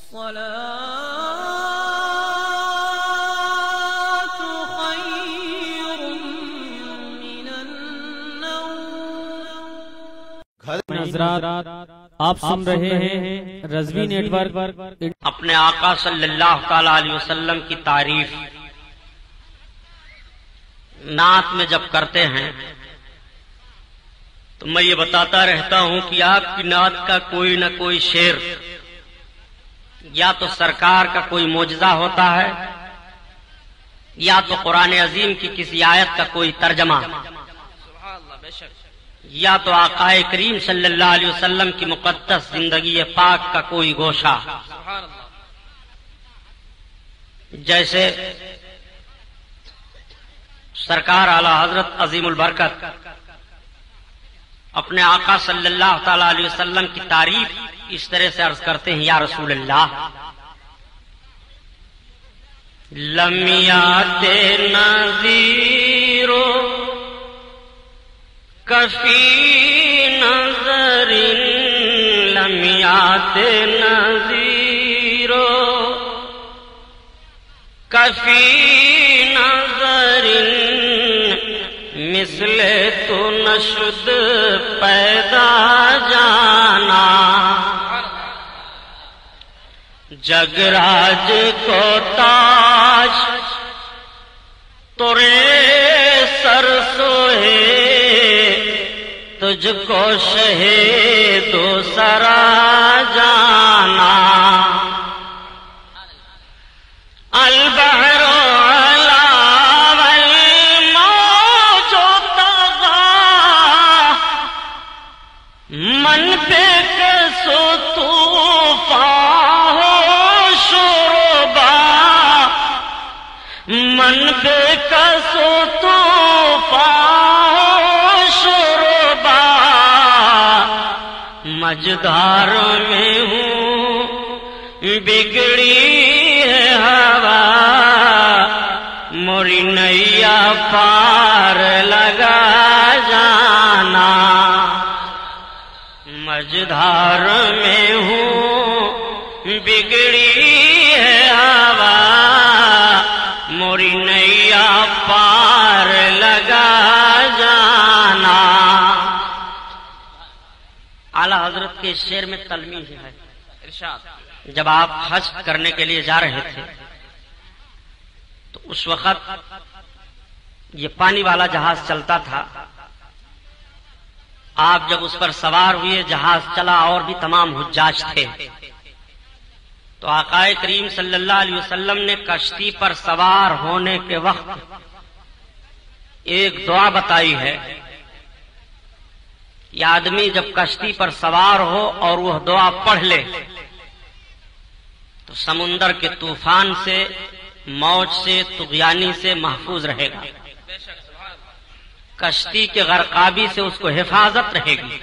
الصلاة خير من النوم. حضرات آپ سن رہے ہیں رضوی نیٹ ورک. اپنے آقا صلی اللہ تعالی علیہ وسلم کی تعریف نعت میں جب کرتے ہیں تو میں یہ بتاتا رہتا ہوں کہ آپ کی نعت کا کوئی نہ کوئی شعر یا تو سرکار کا کوئی معجزہ ہوتا ہے یا تو قرآن عظیم کی کسی آیت کا کوئی ترجمہ یا تو آقا کریم صلی اللہ علیہ وسلم کی مقدس زندگی پاک کا کوئی گوشہ. جیسے سرکار اعلی حضرت عظیم البرکت اپنے آقا صلی اللہ تعالی علیہ وسلم کی تعریف اس طرح سے عرض کرتے ہیں: یا رسول اللہ لم یات نذیر کفی نظر لم یات نذیر کفی نظر مثل تو نشد پیدا جانا جگراج کو تاج تورے سر سوہے تجھ کو شہید دوسرا جانا البحر من پہ کسو طوفان ہو شربا من پہ کسو طوفان ہو شربا مجدار میں ہوں بگڑی ہے ہوا موری نیا پار لگا جانا مجدھار میں ہوں بگڑی ہے ہوا موری نیا پار لگا جانا. اعلی حضرت کے شعر میں تلمیح ہے. جب آپ حج کرنے کے لیے جا رہے تھے تو اس وقت یہ پانی والا جہاز چلتا تھا. آپ جب اس پر سوار ہوئے جہاز چلا اور بھی تمام حجاج تھے تو آقا کریم صلی اللہ علیہ وسلم نے کشتی پر سوار ہونے کے وقت ایک دعا بتائی ہے کہ آدمی جب کشتی پر سوار ہو اور وہ دعا پڑھ لے تو سمندر کے طوفان سے موج سے طغیانی سے محفوظ رہے گا. کشتی کے غرقابی سے اس کو حفاظت رہے گی.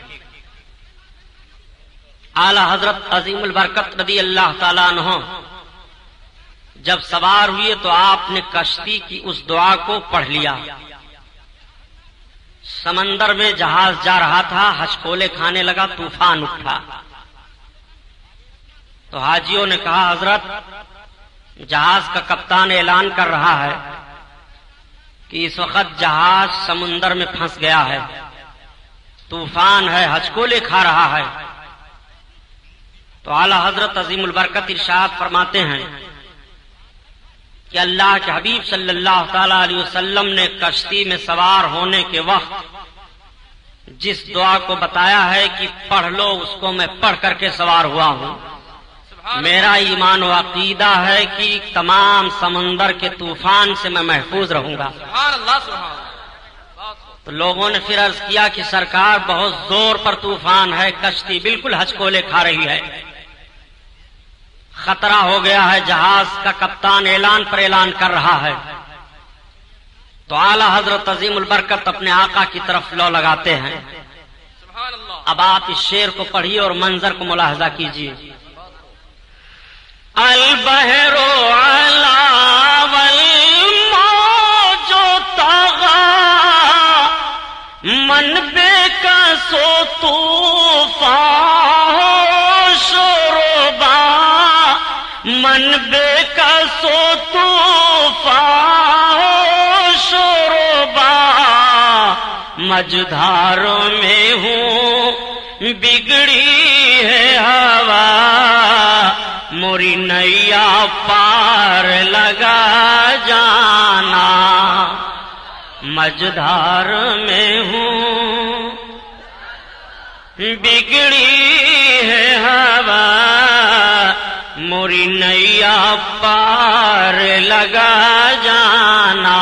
اعلی حضرت عظیم البرکت رضی اللہ تعالیٰ عنہ جب سوار ہوئے تو آپ نے کشتی کی اس دعا کو پڑھ لیا. سمندر میں جہاز جا رہا تھا، ہچکولے کھانے لگا، طوفان اٹھا. تو حاجیوں نے کہا حضرت جہاز کا کپتان اعلان کر رہا ہے کہ اس وقت جہاز سمندر میں پھنس گیا ہے، طوفان ہے، ہچکولے کھا رہا ہے. تو اعلی حضرت عظیم البرکت ارشاد فرماتے ہیں کہ اللہ کے حبیب صلی اللہ تعالی علیہ وسلم نے کشتی میں سوار ہونے کے وقت جس دعا کو بتایا ہے کہ پڑھ لو، اس کو میں پڑھ کر کے سوار ہوا ہوں. میرا ایمان و عقیدہ ہے کہ تمام سمندر کے طوفان سے میں محفوظ رہوں گا. تو لوگوں نے پھر عرض کیا کہ سرکار بہت زور پر طوفان ہے، کشتی بالکل ہچکولے کھا رہی ہے، خطرہ ہو گیا ہے، جہاز کا کپتان اعلان پر اعلان کر رہا ہے. تو اعلی حضرت عظیم البرکت اپنے آقا کی طرف لو لگاتے ہیں. اب آپ اس شعر کو پڑھیے اور منظر کو ملاحظہ کیجیے. البحر علا والموج طغى من بك طوفان شربا من بے کسو طوفان شوربا مجدھاروں میں ہوں بگڑی ہے ہوا موری نیا پار لگا جانا مجدھار میں ہوں بگڑی ہے ہوا موری نیا پار لگا جانا.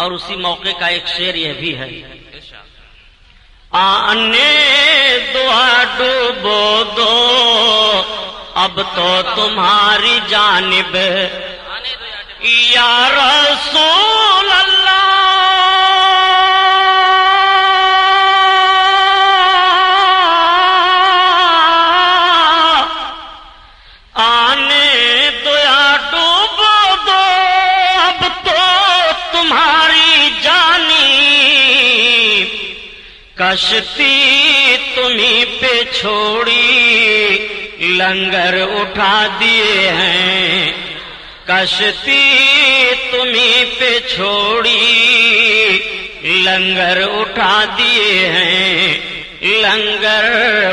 اور اسی موقع کا ایک شعر یہ بھی ہے آنے دعا ڈوبو دو اب تو تمہاری جانب یا رسول اللہ آنے دیا ڈوبو دو اب تو تمہاری جانب کشتی تمہیں پہ چھوڑی لنگر اٹھا دیے ہیں کشتی تمہیں پہ چھوڑی لنگر اٹھا دیے ہیں لنگر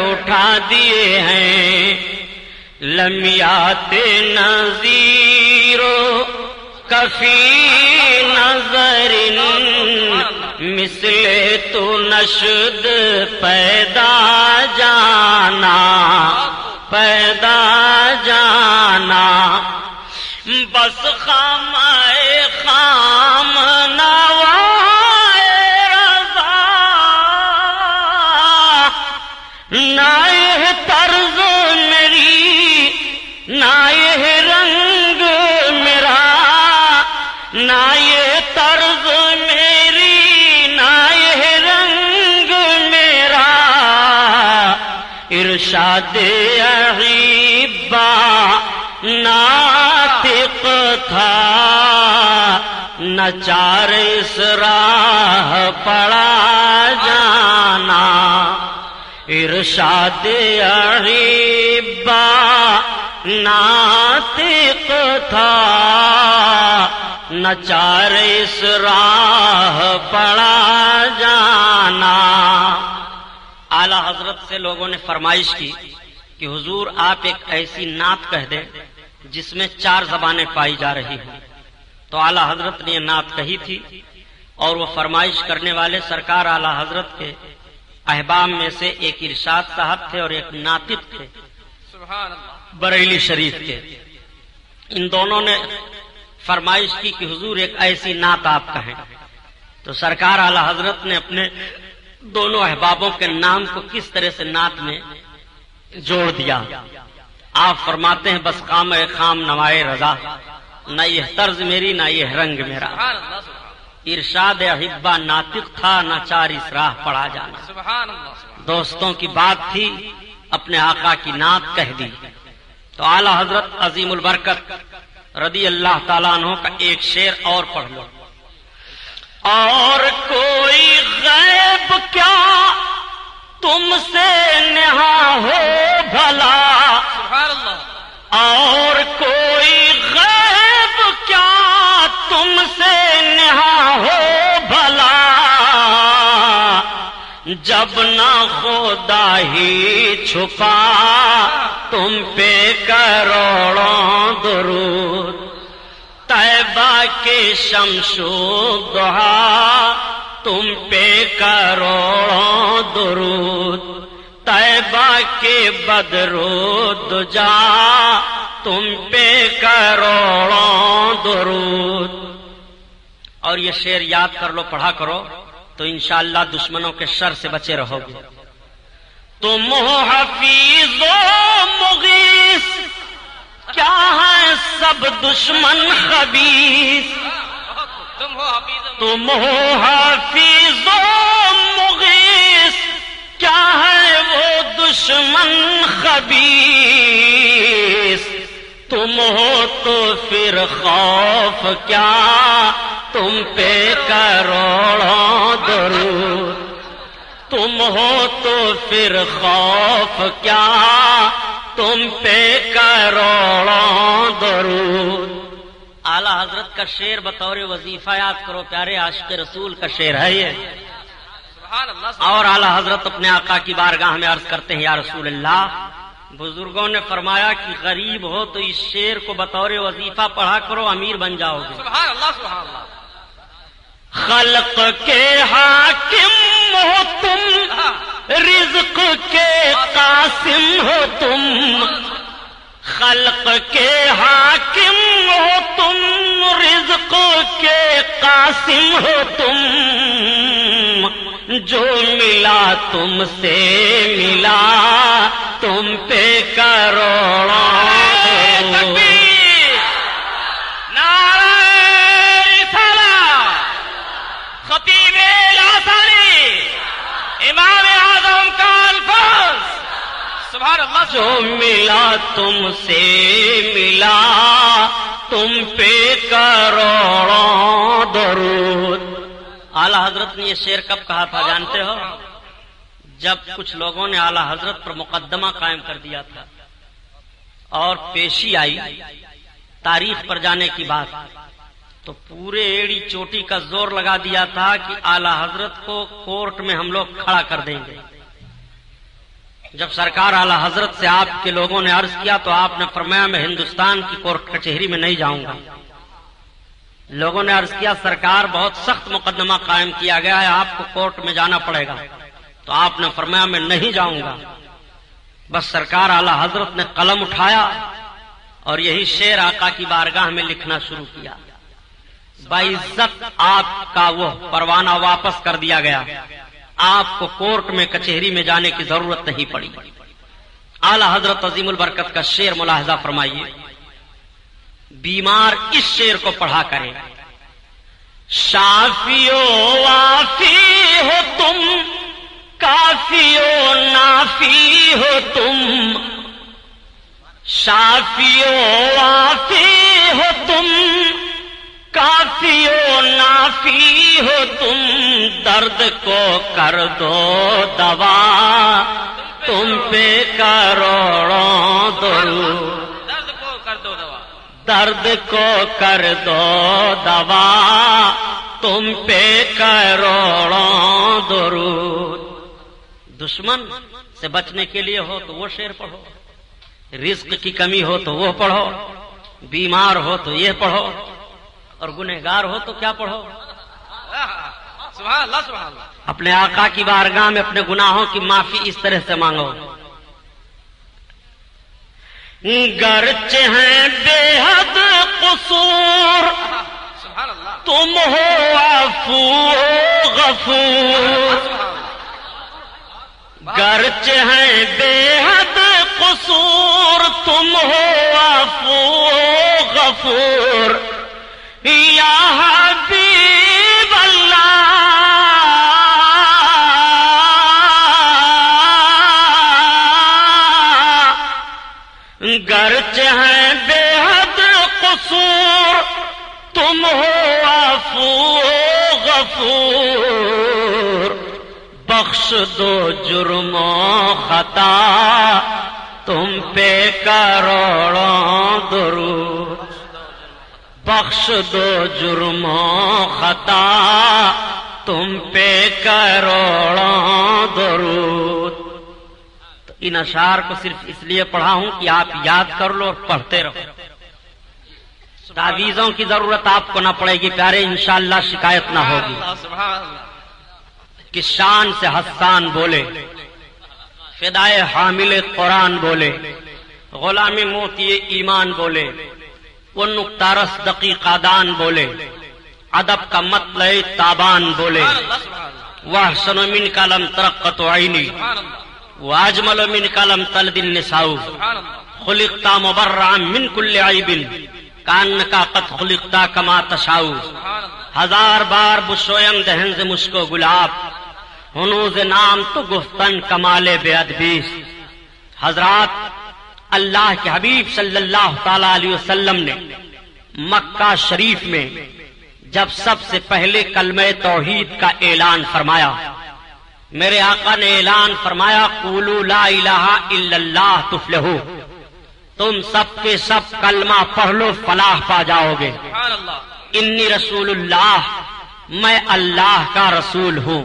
اٹھا دیے ہیں لمیات نذیرو کفی نظر مثل تو نشد پیدا جانا پیدا جانا بس خامائے خام نوائے رضا نہ یہ طرز میری نہ یہ رنگ میرا نہ یہ طرز میری نہ یہ رنگ میرا ارشاد احبا ناطق تھا نہ چار اس راہ پڑا جانا ارشاد احبا ناطق تھا نہ چار اس راہ پڑا جانا. اعلی حضرت سے لوگوں نے فرمائش کی کہ حضور آپ ایک ایسی نعت کہہ دیں جس میں 4 زبانیں پائی جا رہی ہیں. تو اعلی حضرت نے یہ نعت کہی تھی اور وہ فرمائش کرنے والے سرکار اعلی حضرت کے احباب میں سے ایک ارشاد صاحب تھے اور ایک ناطق تھے بریلی شریف کے. ان دونوں نے فرمائش کی کہ حضور ایک ایسی نعت آپ کہیں. تو سرکار اعلی حضرت نے اپنے دونوں احبابوں کے نام کو کس طرح سے نعت میں جوڑ دیا. آپ فرماتے ہیں بس خام خام نوائے رضا نہ یہ طرز میری نہ یہ رنگ میرا ارشاد احبا ناطق تھا نہ چار اس راہ پڑا جانا. دوستوں کی بات تھی اپنے آقا کی نعت کہہ دی. تو اعلی حضرت عظیم البرکت رضی اللہ تعالیٰ عنہ کا ایک شعر اور پڑھ لو. اور کوئی غیب کیا تم سے نہا ہو بھلا اور کوئی غیب کیا تم سے نہا ہو بھلا جب نہ خدا ہی چھپا تم پہ کروڑوں درود طیبہ کے شمس و ضحا تم پہ کروڑوں درود طیبہ کے بدر و دجا تم پہ کروڑوں درود. اور یہ شعر یاد کر لو پڑھا کرو تو انشاءاللہ دشمنوں کے شر سے بچے رہو گے. تم ہو حفیظ و مغیث کیا ہے سب دشمن خبیث تم ہو حفیظ و مغیث کیا ہے وہ دشمن خبیث تم ہو تو پھر خوف کیا تم پہ کروڑوں درود تم ہو تو پھر خوف کیا تم پہ کروڑوں حضرت کا شعر بطور وظیفہ یاد کرو، پیارے عاشق رسول کا شعر ہے یہ. اور اعلیٰ حضرت اپنے آقا کی بارگاہ میں عرض کرتے ہیں یا رسول اللہ، بزرگوں نے فرمایا کہ غریب ہو تو اس شعر کو بطور وظیفہ پڑھا کرو، امیر بن جاؤ گے. سبحان اللہ سبحان اللہ. خلق کے حاکم ہو تم، رزق کے قاسم ہو تم. خلق کے حاکم ہو تم، رزق کے قاسم ہو تم. جو ملا تم سے ملا تم پہ کروڑوں. تکبیر، نعرہ رسالہ، خطیب الاسانی، امام اعظم کا الفاظ. سبحان اللہ. جو ملا تم سے ملا تم پہ کروڑوں درود. اعلیٰ حضرت نے یہ شعر کب کہا تھا جانتے ہو؟ جب کچھ لوگوں نے اعلیٰ حضرت پر مقدمہ قائم کر دیا تھا اور پیشی آئی تاریخ پر جانے کی بات، تو پورے ایڑی چوٹی کا زور لگا دیا تھا کہ اعلیٰ حضرت کو کورٹ میں ہم لوگ کھڑا کر دیں گے. جب سرکار اعلیٰ حضرت سے آپ کے لوگوں نے عرض کیا تو آپ نے فرمایا میں ہندوستان کی کورٹ کچہری میں نہیں جاؤں گا. لوگوں نے عرض کیا سرکار بہت سخت مقدمہ قائم کیا گیا ہے، آپ کو کورٹ میں جانا پڑے گا. تو آپ نے فرمایا میں نہیں جاؤں گا. بس سرکار اعلیٰ حضرت نے قلم اٹھایا اور یہی شعر آقا کی بارگاہ میں لکھنا شروع کیا. باعزت آپ کا وہ پروانہ واپس کر دیا گیا، آپ کو کورٹ میں کچہری میں جانے کی ضرورت نہیں پڑی. اعلیٰ حضرت عظیم البرکت کا شعر ملاحظہ فرمائیے. بیمار اس شعر کو پڑھا کریں. شافی و وافی ہو تم، کافی و نافی ہو تم. شافی و وافی ہو تم، کافی و نافی ہو تم. درد کو کر دو دوا تم پہ کروڑوں درود. درد کو کر دو دوا، درد کو کر دو دوا تم پہ کروڑوں درود. دشمن سے بچنے کے لیے ہو تو وہ شعر پڑھو، رزق کی کمی ہو تو وہ پڑھو، بیمار ہو تو یہ پڑھو، اور گنہگار ہو تو کیا پڑھو؟ سبحان اللہ سبحان اللہ. اپنے آقا کی بارگاہ میں اپنے گناہوں کی معافی اس طرح سے مانگو. گرچہ ہیں بے حد قصور سبحان اللہ. تم ہو عفو غفور. گرچہ ہیں بے حد قصور تم ہو عفو غفور. یا حبیب اللہ گرچہ ہیں بے حد قصور تم ہو عفو غفور. بخش دو جرم و خطا تم پہ کروڑوں درود. بخش دو جرم و خطا تم پہ کروڑوں درود. تو ان اشعار کو صرف اس لیے پڑھا ہوں کہ آپ یاد کر لو اور پڑھتے رہو. تعویذوں کی ضرورت آپ کو نہ پڑے گی پیارے، انشاءاللہ شکایت نہ ہوگی. سبحان اللہ. کہ شان سے حسان بولے، فدائے حامل قرآن بولے، غلام موتی ایمان بولے، وہ نقطہ رس دقیقہ دان بولے، ادب کا مطلع تابان بولے. واحسن من کا لم ترقت عینی واجمل من کا لم تلد النساء. خلقت مبرعا من کل عیب کانکا قد خلقت کما تشاء. ہزار بار بشویم دہن سے مشکو گلاب ہنوز نام تو گفتن کمال بے ادبی. حضرات اللہ کے حبیب صلی اللہ تعالی علیہ وسلم نے مکہ شریف میں جب سب سے پہلے کلمہ توحید کا اعلان فرمایا، میرے آقا نے اعلان فرمایا قولوا لا الہ الا اللہ تفلحوا. تم سب کے سب کلمہ پڑھ لو فلاح پا جاؤ گے. سبحان اللہ. انی رسول اللہ، میں اللہ کا رسول ہوں.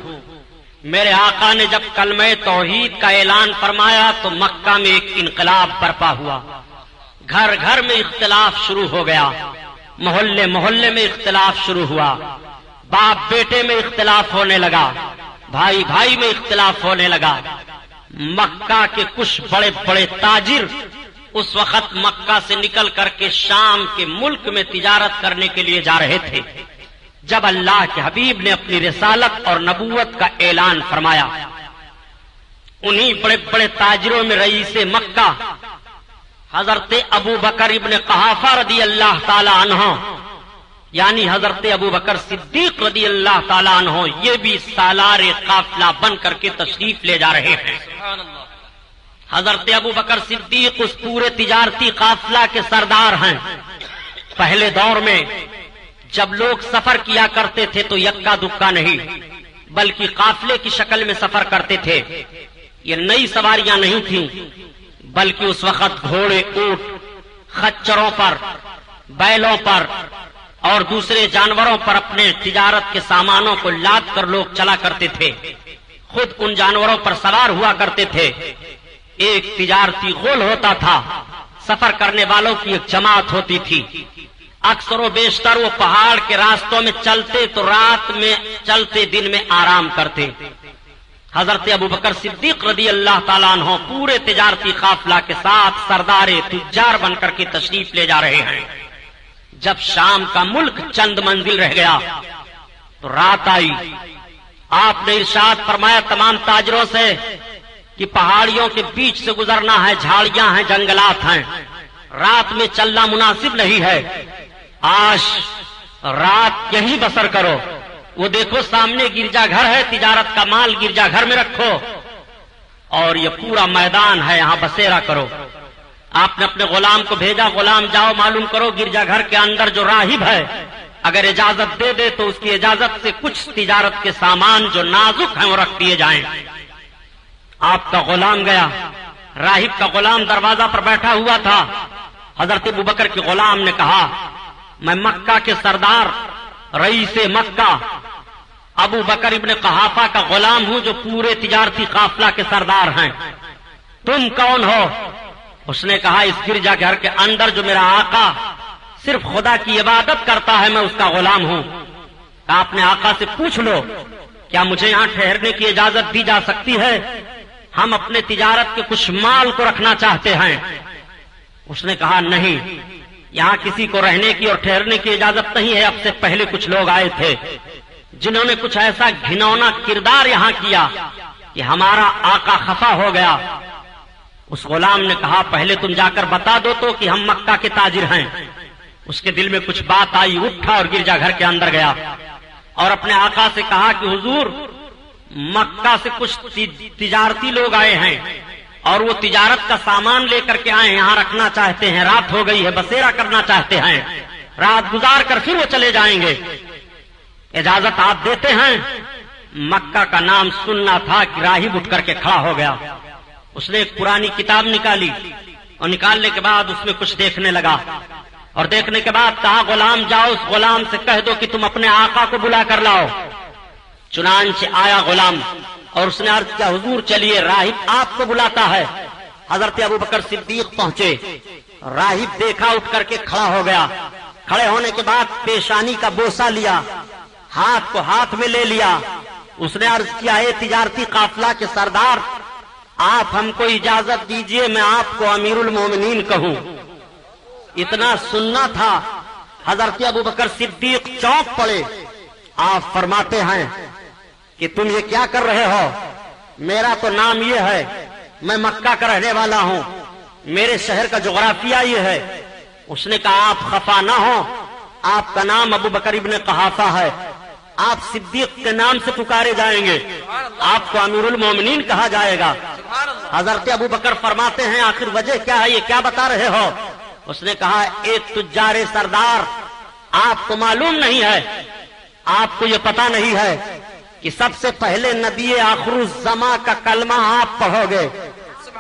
میرے آقا نے جب کلمہ توحید کا اعلان فرمایا تو مکہ میں ایک انقلاب برپا ہوا. گھر گھر میں اختلاف شروع ہو گیا، محلے محلے میں اختلاف شروع ہوا، باپ بیٹے میں اختلاف ہونے لگا، بھائی بھائی میں اختلاف ہونے لگا. مکہ کے کچھ بڑے بڑے تاجر اس وقت مکہ سے نکل کر کے شام کے ملک میں تجارت کرنے کے لیے جا رہے تھے. جب اللہ کے حبیب نے اپنی رسالت اور نبوت کا اعلان فرمایا، انہی بڑے بڑے تاجروں میں رئیس مکہ حضرت ابو بکر ابن قحافہ رضی اللہ تعالی عنہ، یعنی حضرت ابو بکر صدیق رضی اللہ تعالی عنہ، یہ بھی سالار قافلہ بن کر کے تشریف لے جا رہے ہیں. سبحان اللہ. حضرت ابو بکر صدیق اس پورے تجارتی قافلہ کے سردار ہیں. پہلے دور میں جب لوگ سفر کیا کرتے تھے تو یکا دکا نہیں بلکہ قافلے کی شکل میں سفر کرتے تھے. یہ نئی سواریاں نہیں تھیں بلکہ اس وقت گھوڑے، اونٹ، خچروں پر، بیلوں پر اور دوسرے جانوروں پر اپنے تجارت کے سامانوں کو لاد کر لوگ چلا کرتے تھے. خود ان جانوروں پر سوار ہوا کرتے تھے. ایک تجارتی غول ہوتا تھا، سفر کرنے والوں کی ایک جماعت ہوتی تھی. اکثر و بیشتر وہ پہاڑ کے راستوں میں چلتے تو رات میں چلتے، دن میں آرام کرتے. حضرت ابو بکر صدیق رضی اللہ تعالیٰ عنہ پورے تجارتی قافلہ کے ساتھ سردار تجار بن کر کے تشریف لے جا رہے ہیں. جب شام کا ملک چند منزل رہ گیا تو رات آئی. آپ نے ارشاد فرمایا تمام تاجروں سے کہ پہاڑیوں کے بیچ سے گزرنا ہے، جھاڑیاں ہیں، جنگلات ہیں، رات میں چلنا مناسب نہیں ہے. آج رات یہیں بسر کرو. وہ دیکھو سامنے گرجا گھر ہے، تجارت کا مال گرجا گھر میں رکھو اور یہ پورا میدان ہے، یہاں بسیرا کرو. آپ نے اپنے غلام کو بھیجا، غلام جاؤ معلوم کرو گرجا گھر کے اندر جو راہب ہے اگر اجازت دے دے تو اس کی اجازت سے کچھ تجارت کے سامان جو نازک ہیں وہ رکھ دیے جائیں. آپ کا غلام گیا، راہب کا غلام دروازہ پر بیٹھا ہوا تھا. حضرت ابو بکر کے غلام نے کہا میں مکہ کے سردار رئیس مکہ ابو بکر ابن قحافہ کا غلام ہوں جو پورے تجارتی قافلہ کے سردار ہیں. تم کون ہو؟ اس نے کہا اس گرجا گھر کے اندر جو میرا آقا صرف خدا کی عبادت کرتا ہے میں اس کا غلام ہوں. کہا اپنے آقا سے پوچھ لو کیا مجھے یہاں ٹھہرنے کی اجازت دی جا سکتی ہے؟ ہم اپنے تجارت کے کچھ مال کو رکھنا چاہتے ہیں. اس نے کہا نہیں، یہاں کسی کو رہنے کی اور ٹھہرنے کی اجازت نہیں ہے. اب سے پہلے کچھ لوگ آئے تھے جنہوں نے کچھ ایسا گھنونا کردار یہاں کیا کہ ہمارا آقا خفا ہو گیا. اس غلام نے کہا پہلے تم جا کر بتا دو تو کہ ہم مکہ کے تاجر ہیں. اس کے دل میں کچھ بات آئی، اٹھا اور گرجا گھر کے اندر گیا اور اپنے آقا سے کہا کہ حضور مکہ سے کچھ تجارتی لوگ آئے ہیں اور وہ تجارت کا سامان لے کر کے آئے ہیں، یہاں رکھنا چاہتے ہیں. رات ہو گئی ہے، بسیرا کرنا چاہتے ہیں، رات گزار کر پھر وہ چلے جائیں گے. اجازت آپ دیتے ہیں؟ مکہ کا نام سننا تھا کہ راہب اٹھ کر کے کھڑا ہو گیا. اس نے ایک پرانی کتاب نکالی اور نکالنے کے بعد اس میں کچھ دیکھنے لگا اور دیکھنے کے بعد کہا غلام جاؤ اس غلام سے کہہ دو کہ تم اپنے آقا کو بلا کر لاؤ. چنانچہ آیا غلام اور اس نے عرض کیا حضور چلیے راہب آپ کو بلاتا ہے. حضرت ابو بکر صدیق پہنچے، راہب دیکھا اٹھ کر کے کھڑا ہو گیا. کھڑے ہونے کے بعد پیشانی کا بوسہ لیا، ہاتھ کو ہاتھ میں لے لیا. اس نے عرض کیا اے تجارتی قافلہ کے سردار آپ ہم کو اجازت دیجئے میں آپ کو امیر المومنین کہوں. اتنا سننا تھا. حضرت ابو بکر صدیق چونک پڑے. آپ فرماتے ہیں کہ تم یہ کیا کر رہے ہو؟ میرا تو نام یہ ہے، میں مکہ کا رہنے والا ہوں، میرے شہر کا جغرافیہ یہ ہے. اس نے کہا آپ خفا نہ ہو، آپ کا نام ابو بکر ابن قحافہ ہے، آپ صدیق کے نام سے پکارے جائیں گے، آپ کو امیر المومنین کہا جائے گا. حضرت ابو بکر فرماتے ہیں آخر وجہ کیا ہے، یہ کیا بتا رہے ہو؟ اس نے کہا ایک تجار سردار آپ کو معلوم نہیں ہے، آپ کو یہ پتا نہیں ہے کہ سب سے پہلے نبی آخر الزماں کا کلمہ آپ پڑھو گے.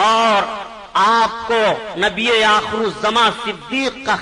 اور آپ کو نبی آخر الزمان صدیق کا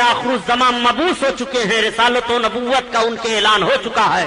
آخر الزمان مبعوث ہو چکے ہیں، رسالت و نبوت کا ان کے اعلان ہو چکا ہے۔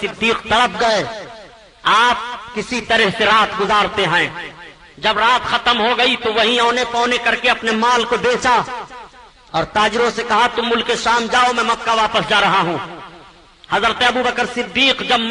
صدیق تڑپ گئے، آپ کسی طرح سے رات گزارتے ہیں، جب رات ختم ہو گئی تو وہیں اونے پونے کر کے اپنے مال کو بیچا اور تاجروں سے کہا تم ملک شام جاؤ، میں مکہ واپس جا رہا ہوں۔ حضرت ابوبکر صدیق جب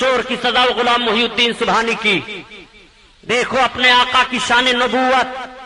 چور کی سزا وہ غلام محی الدین سبحانی کی۔ دیکھو اپنے آقا کی شان نبوت۔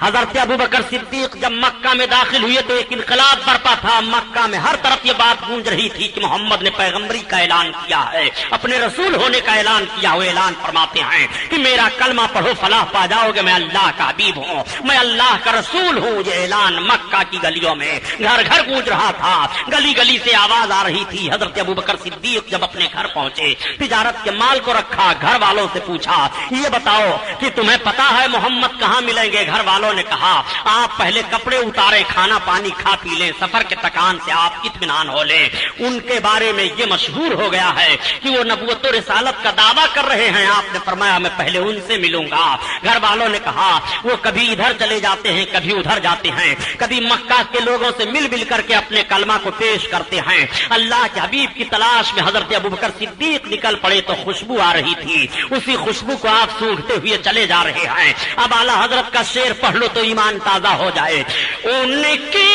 حضرت ابوبکر صدیق جب مکہ میں داخل ہوئے تو ایک انقلاب برپا تھا مکہ میں، ہر طرف یہ بات گونج رہی تھی کہ محمد نے پیغمبری کا اعلان کیا ہے، اپنے رسول ہونے کا اعلان کیا ہوا۔ اعلان فرماتے ہیں کہ میرا کلمہ پڑھو فلاح پا جاؤ گے، میں اللہ کا حبیب ہوں، میں اللہ کا رسول ہوں۔ یہ اعلان مکہ کی گلیوں میں گھر گھر گونج رہا تھا، گلی گلی سے آواز آ رہی تھی۔ حضرت ابوبکر صدیق جب اپنے گھر پہنچے، تجارت کے مال کو رکھا، گھر والوں سے پوچھا یہ بتاؤ کہ تمہیں پتا ہے محمد کہاں ملیں گے؟ گھر والوں نے کہا آپ پہلے کپڑے اتارے، کھانا پانی کھا پی لیں، سفر کے تکان سے آپ اطمینان ہو لیں۔ ان کے بارے میں یہ مشہور ہو گیا ہے کہ وہ نبوت و رسالت کا دعویٰ کر رہے ہیں۔ آپ نے فرمایا میں پہلے ان سے ملوں گا۔ گھر والوں نے کہا وہ کبھی ادھر چلے جاتے ہیں، کبھی ادھر جاتے ہیں، کبھی مکہ کے لوگوں سے مل مل کر کے اپنے کلمہ کو پیش کرتے ہیں۔ اللہ کے حبیب کی تلاش میں حضرت ابوبکر صدیق نکل پڑے تو خوشبو آ رہی تھی، اسی خوشبو کو آپ سونگھتے ہوئے چلے جا رہے ہیں۔ اب اعلیٰ حضرت کا شعر پڑھ لو تو ایمان تازہ ہو جائے۔ ان کی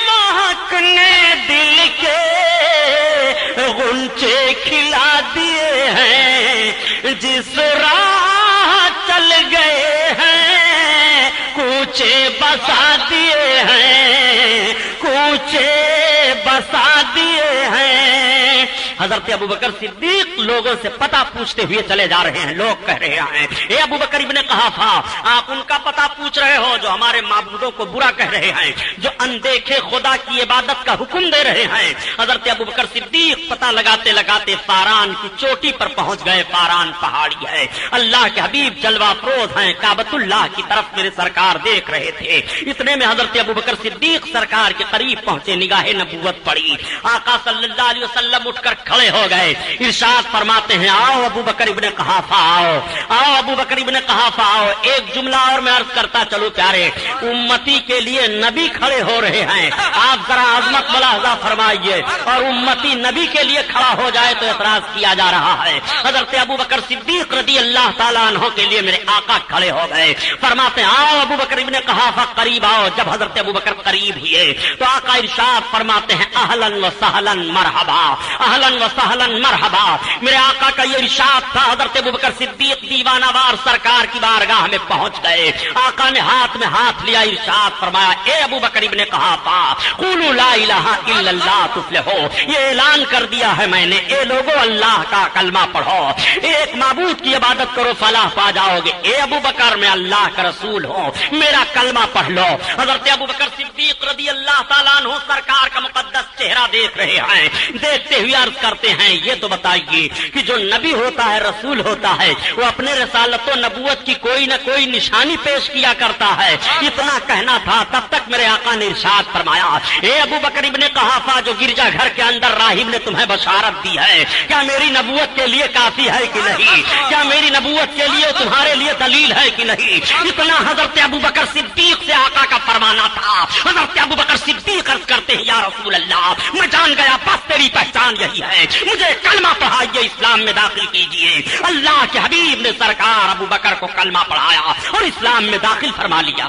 مہک نے دل کے غنچے کھلا دیے ہیں، جس راہ چل گئے ہیں کوچے بسا دیے ہیں، کوچے بسا دیے ہیں۔ حضرت ابوبکر صدیق لوگوں سے پتہ پوچھتے ہوئے چلے جا رہے ہیں۔ لوگ کہہ رہے ہیں اے ابوبکر ابن قحافہ، آپ ان کا پتہ پوچھ رہے ہو جو ہمارے معبودوں کو برا کہہ رہے ہیں، جو اندیکھے خدا کی عبادت کا حکم دے رہے ہیں۔ حضرت ابوبکر صدیق پتہ لگاتے لگاتے فاران کی چوٹی پر پہنچ گئے۔ فاران پہاڑی ہے، اللہ کے حبیب جلوہ فروز ہیں، کعبۃ اللہ کی طرف میرے سرکار دیکھ رہے تھے۔ اتنے میں حضرت ابوبکر صدیق سرکار کے قریب پہنچے، نگاہ نبوت پڑی، آقا صلی اللہ علیہ وسلم اٹھ کر کھڑے ہو گئے، ارشاد فرماتے ہیں آؤ ابوبکر ابن قحافہ آؤ، آؤ ابوبکر ابن قحافہ آؤ۔ ایک جملہ اور میں عرض کرتا چلو پیارے، امتی کے لیے نبی کھڑے ہو رہے ہیں، آپ ذرا عظمت ملاحظہ فرمائیے، اور امتی نبی کے لیے کھڑا ہو جائے تو اعتراض کیا جا رہا ہے۔ حضرت ابوبکر صدیق رضی اللہ تعالیٰ عنہ کے لیے میرے آقا کھڑے ہو گئے، فرماتے ہیں آؤ ابوبکر ابن قحافہ قریب آؤ۔ جب حضرت ابوبکر قریب ہوئے تو آقا ارشاد فرماتے ہیں اہلا و سہلا مرحبا، اہلا و سہلا مرحبا۔ میرے آقا کا یہ ارشاد تھا۔ حضرت ابوبکر صدیق دیوانہ وار سرکار کی بارگاہ میں پہنچ گئے، آقا نے ہاتھ میں ہاتھ لیا، ارشاد فرمایا اے ابوبکر ابن قحافہ قولوا لا الہ الا اللہ تفلحوا، یہ اعلان کر دیا ہے میں نے، اے لوگو اللہ کا کلمہ پڑھو، ایک معبود کی عبادت کرو فلاح پا جاؤ گے۔ اے ابوبکر میں اللہ کا رسول ہوں، میرا کلمہ پڑھ لو۔ حضرت ابوبکر صدیق رضی اللہ تعالیٰ عنہ سرکار کا مقدس چہرہ دیکھ رہے ہیں، دیکھتے ہوئے عرض کرتے ہیں یہ تو بتائیے کہ جو نبی ہوتا ہے رسول ہوتا ہے وہ اپنے رسالت و نبوت کی کوئی نہ کوئی نشانی پیش کیا کرتا ہے۔ اتنا کہنا تھا تب تک میرے آقا نے ارشاد فرمایا اے ابوبکر ابن قحافہ جو گرجا گھر کے اندر راہب نے تمہیں بشارت دی ہے، کیا میری نبوت کے لیے کافی ہے کہ نہیں؟ کیا میری نبوت کے لیے تمہارے لیے دلیل ہے کہ نہیں؟ اتنا حضرت ابوبکر صدیق سے آقا کا فرمانا تھا۔ حضرت ابوبکر صدیق عرض کرتے ہیں یا رسول اللہ میں جان گیا بس تیری پہچان یہی ہے، مجھے کلمہ پڑھائیے، اسلام میں داخل کیجیے۔ اللہ کے حبیب نے سرکار ابوبکر کو کلمہ پڑھایا اور اسلام میں داخل فرما لیا۔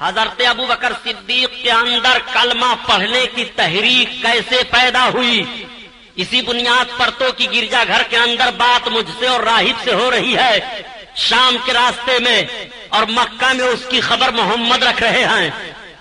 حضرت ابوبکر صدیق کے اندر کلمہ پڑھنے کی تحریک کیسے پیدا ہوئی؟ اسی بنیاد پر تو کہ گرجا گھر کے اندر بات مجھ سے اور راہب سے ہو رہی ہے، شام کے راستے میں، اور مکہ میں اس کی خبر محمد رکھ رہے ہیں۔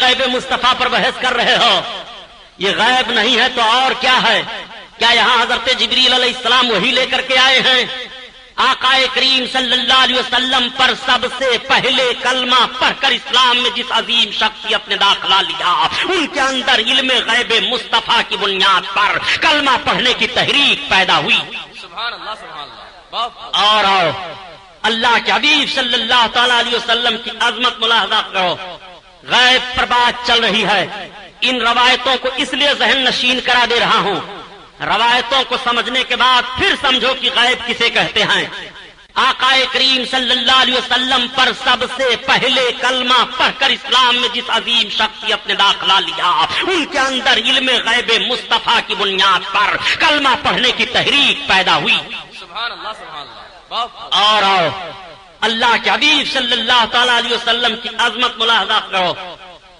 غیب مصطفیٰ پر بحث کر رہے ہو۔ یہ غیب نہیں ہے تو اور کیا ہے؟ کیا یہاں حضرت جبریل علیہ السلام وہی لے کر کے آئے ہیں؟ آقائے کریم صلی اللہ علیہ وسلم پر سب سے پہلے کلمہ پڑھ کر اسلام میں جس عظیم شخصیت نے داخلہ لیا، ان کے اندر علم غیب مصطفیٰ کی بنیاد پر کلمہ پڑھنے کی تحریک پیدا ہوئی۔ سبحان اللہ سبحان اللہ، بہت اور اللہ کے حبیب صلی اللہ تعالی علیہ وسلم کی عظمت ملاحظہ کرو، غیب پر بات چل رہی ہے۔ ان روایتوں کو اس لیے ذہن نشین کرا دے رہا ہوں، روایتوں کو سمجھنے کے بعد پھر سمجھو کہ غیب کسے کہتے ہیں۔ آقائے کریم صلی اللہ علیہ وسلم پر سب سے پہلے کلمہ پڑھ کر اسلام میں جس عظیم شخصیت نے داخلہ لیا، ان کے اندر علم غیب مصطفیٰ کی بنیاد پر کلمہ پڑھنے کی تحریک پیدا ہوئی۔ سبحان اللہ سبحان اللہ، بہت اور اللہ کے حبیب صلی اللہ تعالی علیہ وسلم کی عظمت ملاحظہ کرو،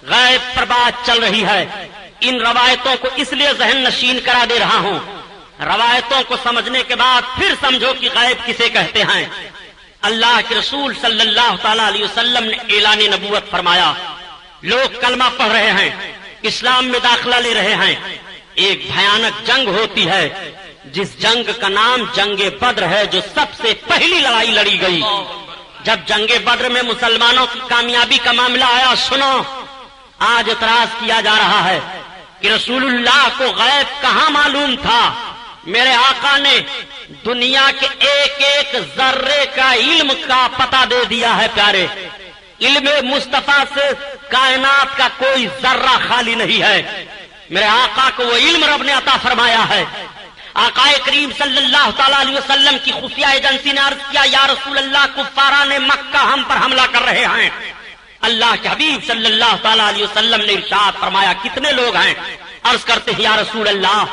غیب پر بات چل رہی ہے۔ ان روایتوں کو اس لیے ذہن نشین کرا دے رہا ہوں، روایتوں کو سمجھنے کے بعد پھر سمجھو کہ غیب کسے کہتے ہیں۔ اللہ کے رسول صلی اللہ تعالی علیہ وسلم نے اعلان نبوت فرمایا، لوگ کلمہ پڑھ رہے ہیں، اسلام میں داخلہ لے رہے ہیں۔ ایک بھیانک جنگ ہوتی ہے جس جنگ کا نام جنگ بدر ہے، جو سب سے پہلی لڑائی لڑی گئی۔ جب جنگ بدر میں مسلمانوں کی کامیابی کا معاملہ آیا، سنو، آج اعتراض کیا جا رہا ہے کہ رسول اللہ کو غیب کہاں معلوم تھا؟ میرے آقا نے دنیا کے ایک ایک ذرے کا علم کا پتہ دے دیا ہے پیارے۔ علم مصطفیٰ سے کائنات کا کوئی ذرہ خالی نہیں ہے۔ میرے آقا کو وہ علم رب نے عطا فرمایا ہے۔ آقائے کریم صلی اللہ تعالی علیہ وسلم کی خفیہ ایجنسی نے عرض کیا، یا رسول اللہ، کفاران مکہ ہم پر حملہ کر رہے ہیں۔ اللہ کے حبیب صلی اللہ تعالی علیہ وسلم نے ارشاد فرمایا، کتنے لوگ ہیں؟ عرض کرتے ہیں، یا رسول اللہ،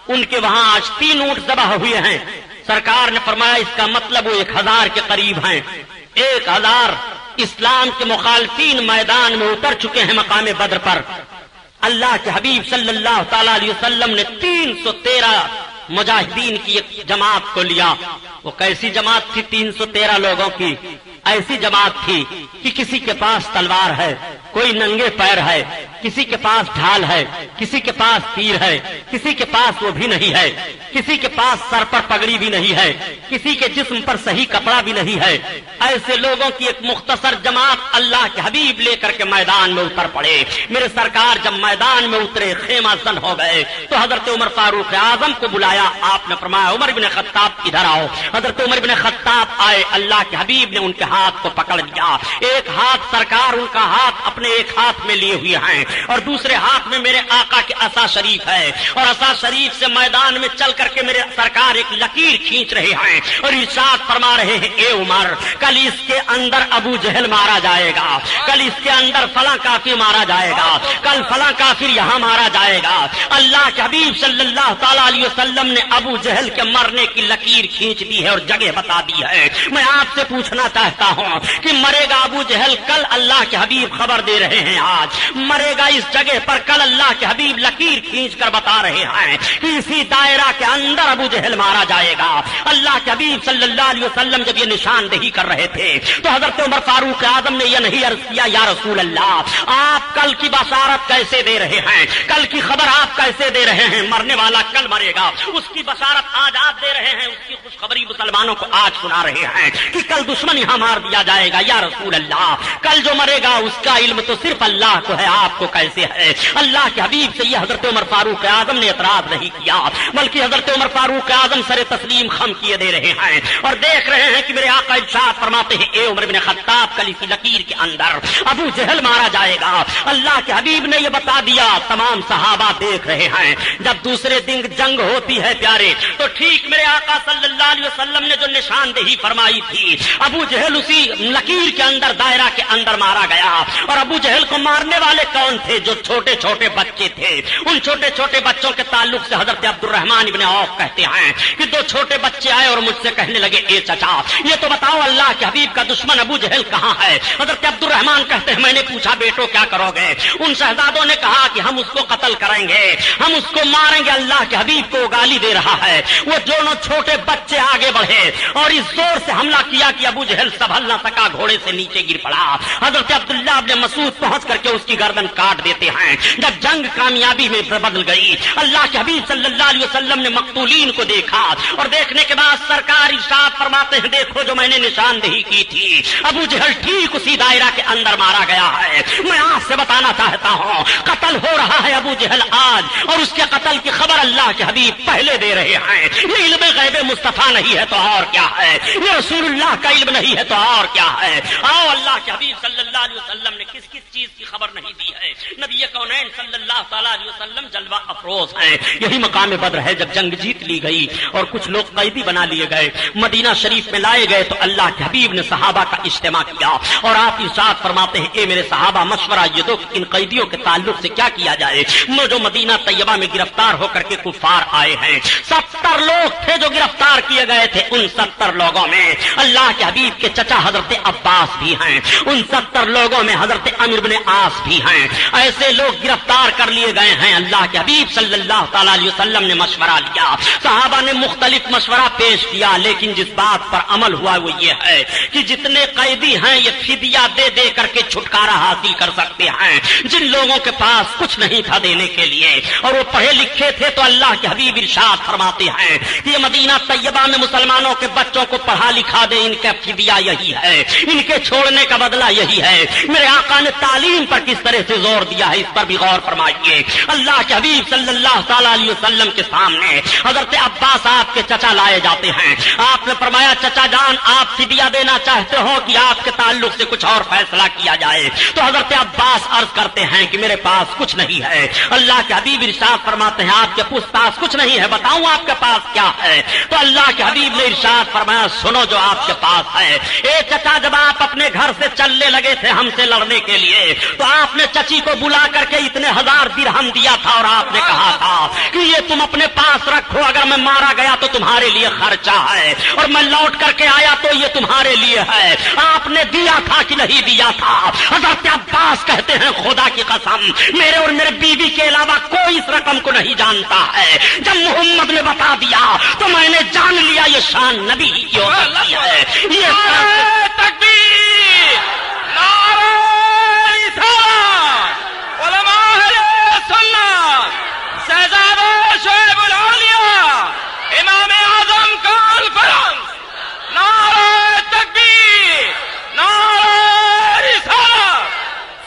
ان کے وہاں آج 3 اونٹ ذبح ہوئے ہیں۔ سرکار نے فرمایا، اس کا مطلب وہ 1000 کے قریب ہیں۔ 1000 اسلام کے مخالفین میدان میں اتر چکے ہیں مقام بدر پر۔ اللہ کے حبیب صلی اللہ تعالی علیہ وسلم نے 313 مجاہدین کی ایک جماعت کو لیا۔ وہ کیسی جماعت تھی 313 لوگوں کی؟ ایسی جماعت تھی کہ کسی کے پاس تلوار ہے، کوئی ننگے پیر ہے، کسی کے پاس ڈھال ہے، کسی کے پاس تیر ہے، کسی کے پاس وہ بھی نہیں ہے، کسی کے پاس سر پر پگڑی بھی نہیں ہے، کسی کے جسم پر صحیح کپڑا بھی نہیں ہے۔ ایسے لوگوں کی ایک مختصر جماعت اللہ کے حبیب لے کر کے میدان میں اتر پڑے۔ میرے سرکار جب میدان میں اترے، خیمہ زن ہو گئے تو حضرت عمر فاروق اعظم کو بلایا۔ آپ نے فرمایا، عمر بن خطاب ادھر آؤ۔ حضرت عمر بن خطاب آئے، اللہ کے حبیب نے ان کے ہاتھ کو پکڑ لیا۔ ایک ہاتھ سرکار ان کا ہاتھ اپنے ایک ہاتھ میں لیے ہوئے ہیں اور دوسرے ہاتھ میں میرے آقا کے عصا شریف ہے، اور عصا شریف سے میدان میں چل کر کے میرے سرکار ایک لکیر کھینچ رہے ہیں اور ارشاد فرما رہے ہیں، اے عمر، کل اس کے اندر ابو جہل مارا جائے گا، کل اس کے اندر فلاں کافر مارا جائے گا، کل فلاں کافر یہاں مارا جائے گا۔ اللہ کے حبیب صلی اللہ تعالی علیہ وسلم نے ابو جہل کے مرنے کی لکیر کھینچ دی ہے اور جگہ بتا دی ہے۔ میں آپ سے پوچھنا چاہتا ہوں کہ مرے گا ابو جہل کل؟ اللہ کے حبیب خبر دے رہے ہیں آج مرے گا اس جگہ پر، کل اللہ کے حبیب لکیر کھینچ کر بتا رہے ہیں کہ اسی دائرہ کے اندر ابو جہل مارا جائے گا۔ اللہ کے حبیب صلی اللہ علیہ وسلم جب یہ نشاندہی کر رہے تھے تو حضرت عمر فاروق اعظم نے یہ نہیں عرض کیا، یا رسول اللہ، آپ کل کی بشارت کیسے دے رہے ہیں؟ کل کی خبر آپ کیسے دے رہے ہیں؟ مرنے والا کل مرے گا، اس کی بشارت آج آپ دے رہے ہیں، اس کی خوشخبری مسلمانوں کو آج سنا رہے ہیں کہ کل دشمن یہاں مار دیا جائے گا۔ یا رسول اللہ، کل جو مرے گا اس کا علم تو صرف اللہ کو ہے، آپ کو کیسے ہے؟ اللہ کے حبیب سے یہ حضرت عمر فاروق اعظم نے اعتراض نہیں کیا، بلکہ حضرت عمر فاروق اعظم سر تسلیم خم کیے دے رہے ہیں اور دیکھ رہے ہیں کہ میرے آقا ارشاد فرماتے ہیں، اے عمر بن خطاب، کل اسی لکیر کے اندر ابو جہل مارا جائے گا۔ اللہ کے حبیب نے یہ بتا دیا، تمام صحابہ دیکھ رہے ہیں۔ جب دوسرے دن جنگ ہوتی ہے پیارے، تو ٹھیک میرے آقا صلی اللہ علیہ وسلم نے جو نشاندہی فرمائی تھی، ابو جہل اسی لکیر کے اندر دائرہ کے اندر مارا گیا۔ اور ابو جہل کو مارنے والے کون تھے؟ جو چھوٹے چھوٹے بچے تھے۔ ان چھوٹے چھوٹے بچوں کے تعلق سے حضرت عبد الرحمن ابن عوف کہتے ہیں کہ 2 چھوٹے بچے آئے اور مجھ سے کہنے لگے، اے چچا، یہ تو بتاؤ اللہ کے حبیب کا دشمن ابو جہل کہاں ہے؟ حضرت عبد الرحمن کہتے ہیں، میں نے پوچھا، بیٹو کیا کرو گے؟ ان شہزادوں نے کہا کہ ہم اس کو قتل کریں گے، ہم اس کو ماریں گے۔ اللہ کے حبیب کو گالی دے رہا ہے۔ وہ دونوں چھوٹے بچے آگے بڑھے اور اس زور سے حملہ کیا کہ ابو جہل سنبھل نہ سکا, گھوڑے سے نیچے گر پڑا. حضرت عبداللہ ابن مسعود پہنچ کر کے اس کی گردن کاٹ دیتے ہیں. جب جنگ کامیابی میں بدل گئی, اللہ کے حبیب صلی اللہ علیہ وسلم نے مقتولین کو دیکھا اور دیکھنے کے بعد سرکار ارشاد فرماتے ہیں, دیکھو جو میں نے نشاندہی کی تھی, ابو جہل ٹھیک اسی دائرہ کے اندر مارا گیا ہے. میں آپ سے بتانا چاہتا ہوں, قتل ہو رہا ہے ابو جہل آج, اور اس کے قتل کی خبر اللہ کے حبیب پہلے دے رہے ہیں. یہ علم غیب مصطفیٰ نہیں ہے تو اور کیا ہے, یہ رسول اللہ کا علم نہیں ہے تو اور کیا ہے. آؤ, اللہ کے حبیب صلی اللہ علیہ وسلم نے کس کس چیز کی خبر نہیں دی ہے. نبی کونین صلی اللہ تعالیٰ علیہ وسلم جلوہ افروز ہیں. یہی مقام بدر ہے جب جنگ جیت لی گئی اور کچھ لوگ قیدی بنا لیے گئے, مدینہ شریف میں لائے گئے تو اللہ کے حبیب نے صحابہ کا اجتماع کیا اور آپ ارشاد فرماتے ہیں, اے میرے صحابہ مشورہ یہ دو کہ ان قیدیوں کے تعلق سے کیا کیا جائے. جو مدینہ طیبہ میں گرفتار ہو کر کے کفار آئے ہیں, 70 لوگ تھے جو گرفتار کیے گئے تھے. ان 70 لوگوں میں اللہ کے حبیب کے چچا حضرت عباس بھی ہیں, ان 70 لوگوں میں حضرت عمرو بن عاص بھی ہیں. ایسے لوگ گرفتار کر لیے گئے ہیں. اللہ کے حبیب صلی اللہ تعالی علیہ وسلم نے مشورہ لیا, صحابہ نے مختلف مشورہ پیش کیا, لیکن جس بات پر عمل ہوا وہ یہ ہے کہ جتنے قیدی ہیں یہ فدیہ دے دے کر کے چھٹکارا حاصل کر سکتے ہیں. جن لوگوں کے پاس کچھ نہیں تھا دینے کے لیے اور وہ پڑھے لکھے تھے تو اللہ کے حبیب ارشاد فرماتے ہیں کہ یہ مدینہ طیبہ میں مسلمانوں کے بچوں کو پڑھا لکھا دے, ان کا فدیہ یہی ہے, ان کے چھوڑنے کا بدلہ یہی ہے. میرے آقا نے تعلیم پر کس طرح سے زور دیا ہے اس پر بھی غور فرمائیے. اللہ کے حبیب صلی اللہ تعالی علیہ وسلم کے سامنے حضرت عباس آپ کے چچا لائے جاتے ہیں. آپ نے فرمایا, چچا جان آپ فدیہ دینا چاہتے ہو کہ آپ کے تعلق سے کچھ اور فیصلہ کیا جائے؟ تو حضرت عباس عرض کرتے ہیں کہ میرے پاس کچھ نہیں ہے. اللہ کے حبیب ارشاد فرماتے ہیں, آپ کے پاس کچھ نہیں ہے, بتاؤں آپ کے پاس کیا ہے؟ تو اللہ کے حبیب نے ارشاد فرمایا, سنو جو آپ کے پاس ہے. اے چچا, جب آپ اپنے گھر سے چلنے لگے تھے ہم سے لڑنے کے لیے تو آپ نے چچی کو بلا کر کے اتنے 1000 درہم دیا تھا اور آپ نے کہا تھا کہ یہ تم اپنے پاس رکھو, اگر میں مارا گیا تو تمہارے لیے خرچہ ہے اور میں لوٹ کر کے آیا تو یہ تمہارے لیے ہے. آپ نے دیا تھا کہ نہیں دیا تھا؟ حضرت عباس کہتے ہیں, خدا کی قسم میرے اور میرے بیوی کے علاوہ کوئی اس رقم کو نہیں جانتا ہے. جب محمد نے بتا دیا تو میں نے جان لیا یہ شان نبی کی ہو سکتی ہے. یہ تکبیر, نعرہ رسالت, علماء اہل سنت, شہزادہ شعیب العالیہ, امام اعظم کانفرنس, نعرہ تکبیر, نعرہ رسالت.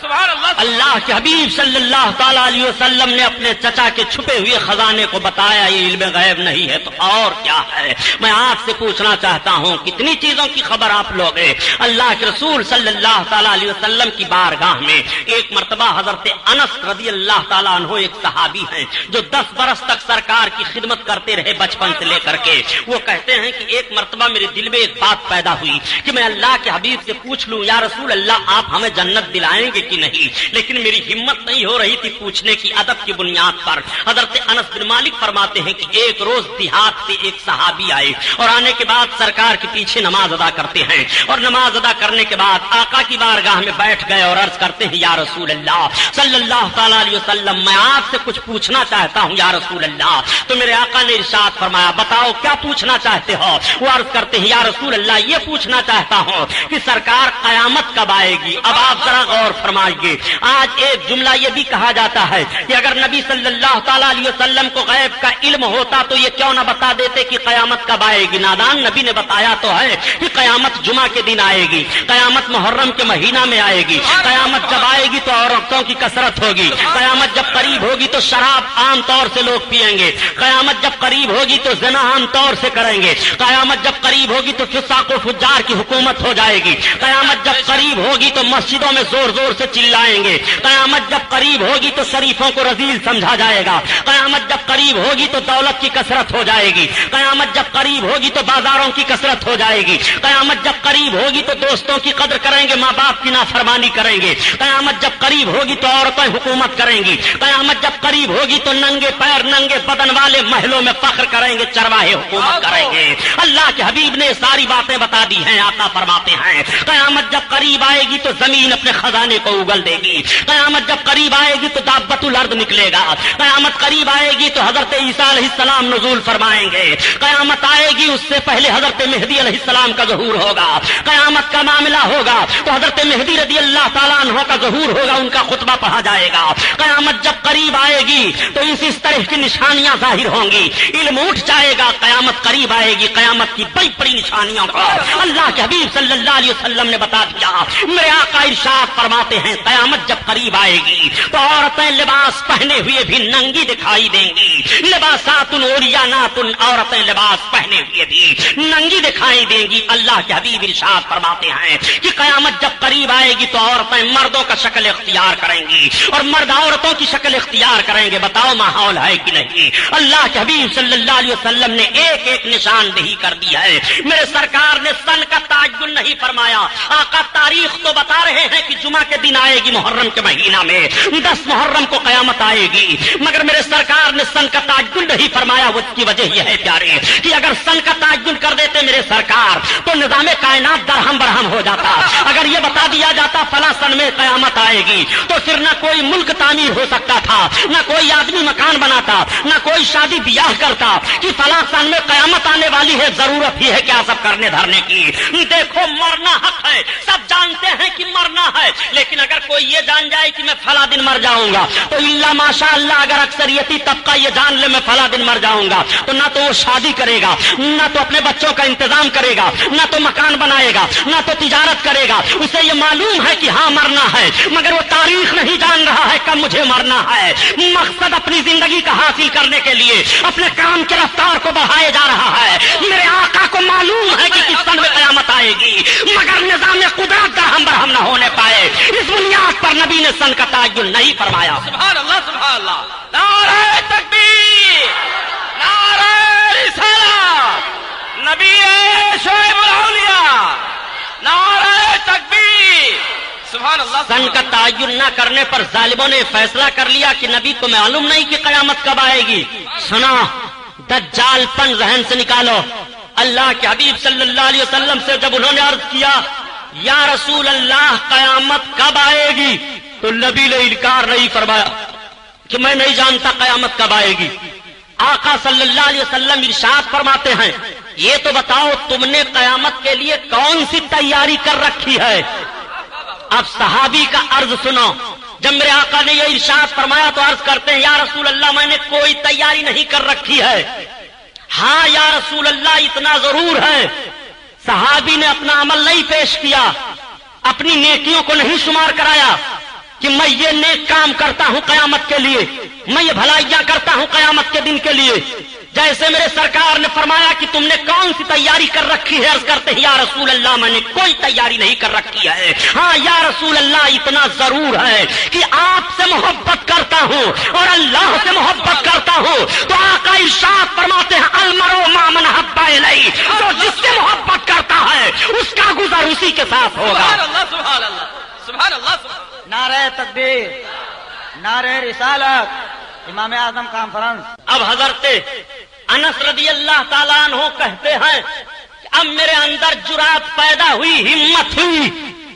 سبحان اللہ. اللہ کے حبیب صلی اللہ تعالی علیہ وسلم نے اپنے چچا کے چھپے ہوئے خزانے کو بتایا, یہ علم غیب نہیں ہے تو اور کیا ہے. میں آپ سے پوچھنا چاہتا ہوں, کتنی چیزوں کی خبر آپ لوگ ہیں. اللہ کے رسول صلی اللہ تعالی علیہ وسلم کی بارگاہ میں ایک مرتبہ حضرت انس رضی اللہ تعالیٰ عنہ ایک صحابی ہیں جو 10 برس تک سرکار کی خدمت کرتے رہے بچپن سے لے کر کے. وہ کہتے ہیں کہ ایک مرتبہ میرے دل میں ایک بات پیدا ہوئی کہ میں اللہ کے حبیب سے پوچھ لوں, یا رسول اللہ آپ ہمیں جنت دلائیں گے کہ نہیں, لیکن میری ہمت نہیں ہو رہی تھی پوچھنے کی. ادب کی بنیاد پر حضرت انس بن مالک فرماتے ہیں کہ ایک روز دیہات سے ایک صحابی آئے اور آنے کے بعد سرکار کے پیچھے نماز ادا کرتے ہیں, اور نماز ادا کرنے کے بعد آقا کی بارگاہ میں بیٹھ گئے اور عرض کرتے ہیں, یا رسول اللہ صلی اللہ تعالی علیہ وسلم میں آپ سے کچھ پوچھنا چاہتا ہوں یا رسول اللہ. تو میرے آقا نے ارشاد فرمایا, بتاؤ کیا پوچھنا چاہتے ہو؟ وہ عرض کرتے ہیں, یا رسول اللہ یہ پوچھنا چاہتا ہوں کہ سرکار قیامت کب آئے گی. اب آپ ذرا غور فرمائیے, آج ایک جملہ یہ بھی کہا جاتا ہے کہ اگر نبی صلی اللہ تعالی علیہ وسلم کو غیب کا علم ہوتا تو یہ کیوں نہ بتا دیتے کہ قیامت کب آئے گی. نادان نبی نے بتایا تو ہے کہ قیامت جمعہ کے دن آئے گی, قیامت محرم کے مہینہ میں آئے گی, قیامت جب آئے گی تو عورتوں کی کثرت ہوگی, قیامت جب قریب ہوگی تو شراب عام طور سے لوگ پیئیں گے, قیامت جب قریب ہوگی تو زنا عام طور سے کریں گے, قیامت جب قریب ہوگی تو فساق و فجار کی حکومت ہو جائے گی, قیامت جب قریب ہوگی تو مسجدوں میں زور زور سے چلائیں گے, قیامت جب قریب ہوگی تو شریفوں کو رذیل سمجھا جائے گا, قیامت جب قریب ہوگی تو دولت کی کثرت ہو جائے گی, قیامت جب قریب ہوگی تو بازاروں کی کثرت ہو جائے گی, قیامت جب قریب ہوگی تو دوستوں کی قدر کریں گے, ماں باپ کی نافرمانی کریں گے, قیامت جب قریب ہوگی تو عورتیں حکومت کریں گی, قیامت جب قریب ہوگی تو ننگے پیر ننگے بدن والے محلوں میں فخر کریں گے, چرواہے حکومت کریں گے. اللہ کے حبیب نے ساری باتیں بتا دی ہیں. آقا فرماتے ہیں قیامت جب قریب آئے گی تو زمین اپنے خزانے کو اگل دے گی, قیامت قیامت جب قریب آئے گی تو دابۃ الارض نکلے گا، قیامت قریب آئے گی تو حضرت عیسیٰ علیہ السلام نزول فرمائیں گے، قیامت آئے گی اس سے پہلے حضرت مہدی علیہ السلام کا ظہور ہوگا، قیامت کا معاملہ ہوگا تو حضرت مہدی رضی اللہ تعالیٰ عنہ کا ظہور ہوگا، ان کا خطبہ پڑھا جائے گا۔ قیامت جب قریب آئے گی تو اس طرح کی نشانیاں ظاہر ہوں گی، علم اٹھ جائے گا، قیامت قریب آئے گی، قیامت کی بڑی بڑی نشانیوں کو اللہ کے حبیب صلی اللہ علیہ وسلم نے بتا دیا۔ میرے آقا ارشاد فرماتے ہیں قیامت جب قریب آئے گی تو عورتیں لباس پہنے ہوئے بھی ننگی دکھائی دیں گی، لباسات عریانات، عورتیں لباس پہنے ہوئے بھی ننگی دکھائی دیں گی۔ اللہ کے حبیب ارشاد فرماتے ہیں کہ قیامت جب قریب آئے گی تو عورتیں مردوں کا شکل اختیار کریں گی اور مرد عورتوں کی شکل اختیار کریں گے۔ بتاؤ ماحول ہے کہ نہیں؟ اللہ کے حبیب صلی اللہ علیہ وسلم نے ایک ایک نشاندہی کر دی ہے۔ میرے سرکار نے سن کا تعین نہیں فرمایا، آقا تاریخ تو بتا رہے ہیں کہ جمعہ کے دن آئے گی، محرم کے مہینہ میں 10 محرم کو قیامت آئے گی، مگر میرے سرکار نے سن کا تعین نہیں فرمایا۔ اس کی وجہ یہ ہے پیارے کہ اگر سن کا تعین کر دیتے میرے سرکار تو نظام کائنات درہم برہم ہو جاتا۔ اگر یہ بتا دیا جاتا فلاں سن میں قیامت آئے گی تو پھر نہ کوئی ملک تعمیر ہو سکتا تھا، نہ کوئی آدمی مکان بناتا، نہ کوئی شادی بیاہ کرتا کہ فلاں سن میں قیامت آنے والی ہے، ضرورت ہی ہے کیا سب کرنے دھرنے کی۔ دیکھو مرنا حق ہے، سب جانتے ہیں کہ مرنا ہے، لیکن اگر کوئی یہ جان جائے کہ میں فلاں دن مر جاؤں گا تو اللہ ماشاء اللہ اگر اکثریتی طبقہ یہ جان لے میں فلاں دن مر جاؤں گا تو نہ تو وہ شادی کرے گا، نہ تو اپنے بچوں کا انتظام کرے گا، نہ تو مکان بنائے گا، نہ تو تجارت کرے گا۔ اسے یہ معلوم ہے کہ ہاں مرنا ہے، مگر وہ تاریخ نہیں جان رہا ہے کب مجھے مرنا ہے۔ مقصد اپنی زندگی کا حاصل کرنے کے لیے اپنے کام کی رفتار کو بڑھائے جا رہا ہے۔ میرے آقا کو معلوم ہے کہ کس سن میں قیامت آئے گی، مگر نظام قدرت درہم برہم نہ ہونے پائے، اس بنیاد پر نبی نے سن کا تعین نہیں فرمایا۔ سبحان اللہ سبحان اللہ، نعرہ تکبیر، نعرہ رسالت، نبی شعیب الاولیاء، نعرہ تکبیر، سبحان اللہ۔ سن کا تعین نہ کرنے پر ظالموں نے فیصلہ کر لیا کہ نبی کو معلوم نہیں کہ قیامت کب آئے گی۔ سنا، دجال پن ذہن سے نکالو۔ اللہ کے حبیب صلی اللہ علیہ وسلم سے جب انہوں نے عرض کیا یا رسول اللہ قیامت کب آئے گی تو نبی نے انکار نہیں فرمایا کہ میں نہیں جانتا قیامت کب آئے گی۔ آقا صلی اللہ علیہ وسلم ارشاد فرماتے ہیں یہ تو بتاؤ تم نے قیامت کے لیے کون سی تیاری کر رکھی ہے۔ اب صحابی کا عرض سنو، جب میرے آقا نے یہ ارشاد فرمایا تو عرض کرتے ہیں یا رسول اللہ میں نے کوئی تیاری نہیں کر رکھی ہے۔ ہاں یا رسول اللہ اتنا ضرور ہے، صحابی نے اپنا عمل نہیں پیش کیا، اپنی نیکیوں کو نہیں شمار کرایا کہ میں یہ نیک کام کرتا ہوں قیامت کے لیے، میں یہ بھلائیاں کرتا ہوں قیامت کے دن کے لیے۔ جیسے میرے سرکار نے فرمایا کہ تم نے کون سی تیاری کر رکھی ہے، عرض کرتے ہیں یا رسول اللہ میں نے کوئی تیاری نہیں کر رکھی ہے۔ ہاں یا رسول اللہ اتنا ضرور ہے کہ آپ سے محبت کرتا ہوں اور اللہ سے محبت کرتا ہوں، تو آقا ارشاد فرماتے ہیں المرء مع من احب الیہ، جو جس سے محبت کرتا ہے اس کا گزر اسی کے ساتھ ہوگا۔ سبحان اللہ سبحان اللہ سبحان اللہ سبحان۔ نعرہ تکبیر، نعرہ رسالت، امام اعظم کانفرنس۔ اب حضرت انس رضی اللہ تعالیٰ عنہ کہتے ہیں کہ اب میرے اندر جرات پیدا ہوئی، ہمت ہوئی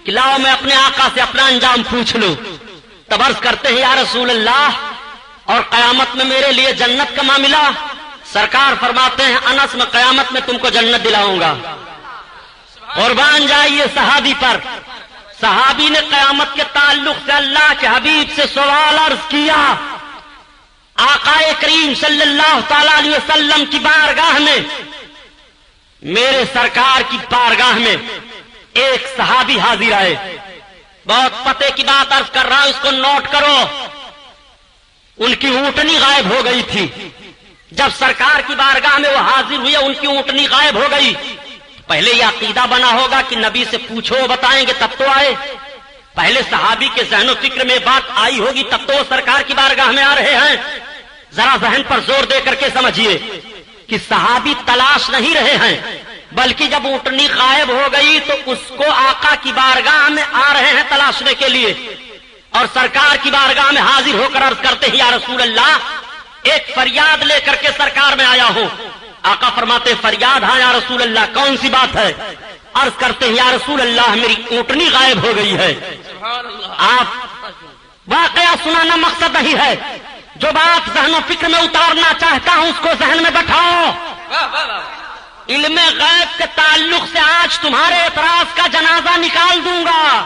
کہ لاؤ میں اپنے آقا سے اپنا انجام پوچھ لوں۔ تب عرض کرتے ہیں یا رسول اللہ اور قیامت میں میرے لیے جنت کا معاملہ؟ سرکار فرماتے ہیں انس میں قیامت میں تم کو جنت دلاؤں گا۔ قربان جائیے صحابی پر۔ صحابی نے قیامت کے تعلق سے اللہ کے حبیب سے سوال عرض کیا۔ آقا کریم صلی اللہ تعالی علیہ وسلم کی بارگاہ میں، میرے سرکار کی بارگاہ میں ایک صحابی حاضر آئے۔ بہت پتے کی بات عرض کر رہا ہوں، اس کو نوٹ کرو۔ ان کی اونٹنی غائب ہو گئی تھی۔ جب سرکار کی بارگاہ میں وہ حاضر ہوئے ان کی اونٹنی غائب ہو گئی۔ پہلے یہ عقیدہ بنا ہوگا کہ نبی سے پوچھو وہ بتائیں گے تب تو آئے۔ پہلے صحابی کے ذہن و فکر میں بات آئی ہوگی تب تو وہ سرکار کی بارگاہ میں آ رہے ہیں۔ ذرا ذہن پر زور دے کر کے سمجھیے کہ صحابی تلاش نہیں رہے ہیں، بلکہ جب اونٹنی غائب ہو گئی تو اس کو آقا کی بارگاہ میں آ رہے ہیں تلاشنے کے لیے، اور سرکار کی بارگاہ میں حاضر ہو کر عرض کرتے ہیں یا رسول اللہ ایک فریاد لے کر کے سرکار میں آیا ہوں۔ آقا فرماتے فریاد؟ ہاں یا رسول اللہ کون سی بات ہے؟ عرض کرتے ہیں یا رسول اللہ میری اونٹنی غائب ہو گئی ہے۔ آپ واقعہ سنانا مقصد نہیں ہے، جو بات ذہن و فکر میں اتارنا چاہتا ہوں اس کو ذہن میں بٹھاؤ۔ علم غیب کے تعلق سے آج تمہارے اعتراض کا جنازہ نکال دوں گا۔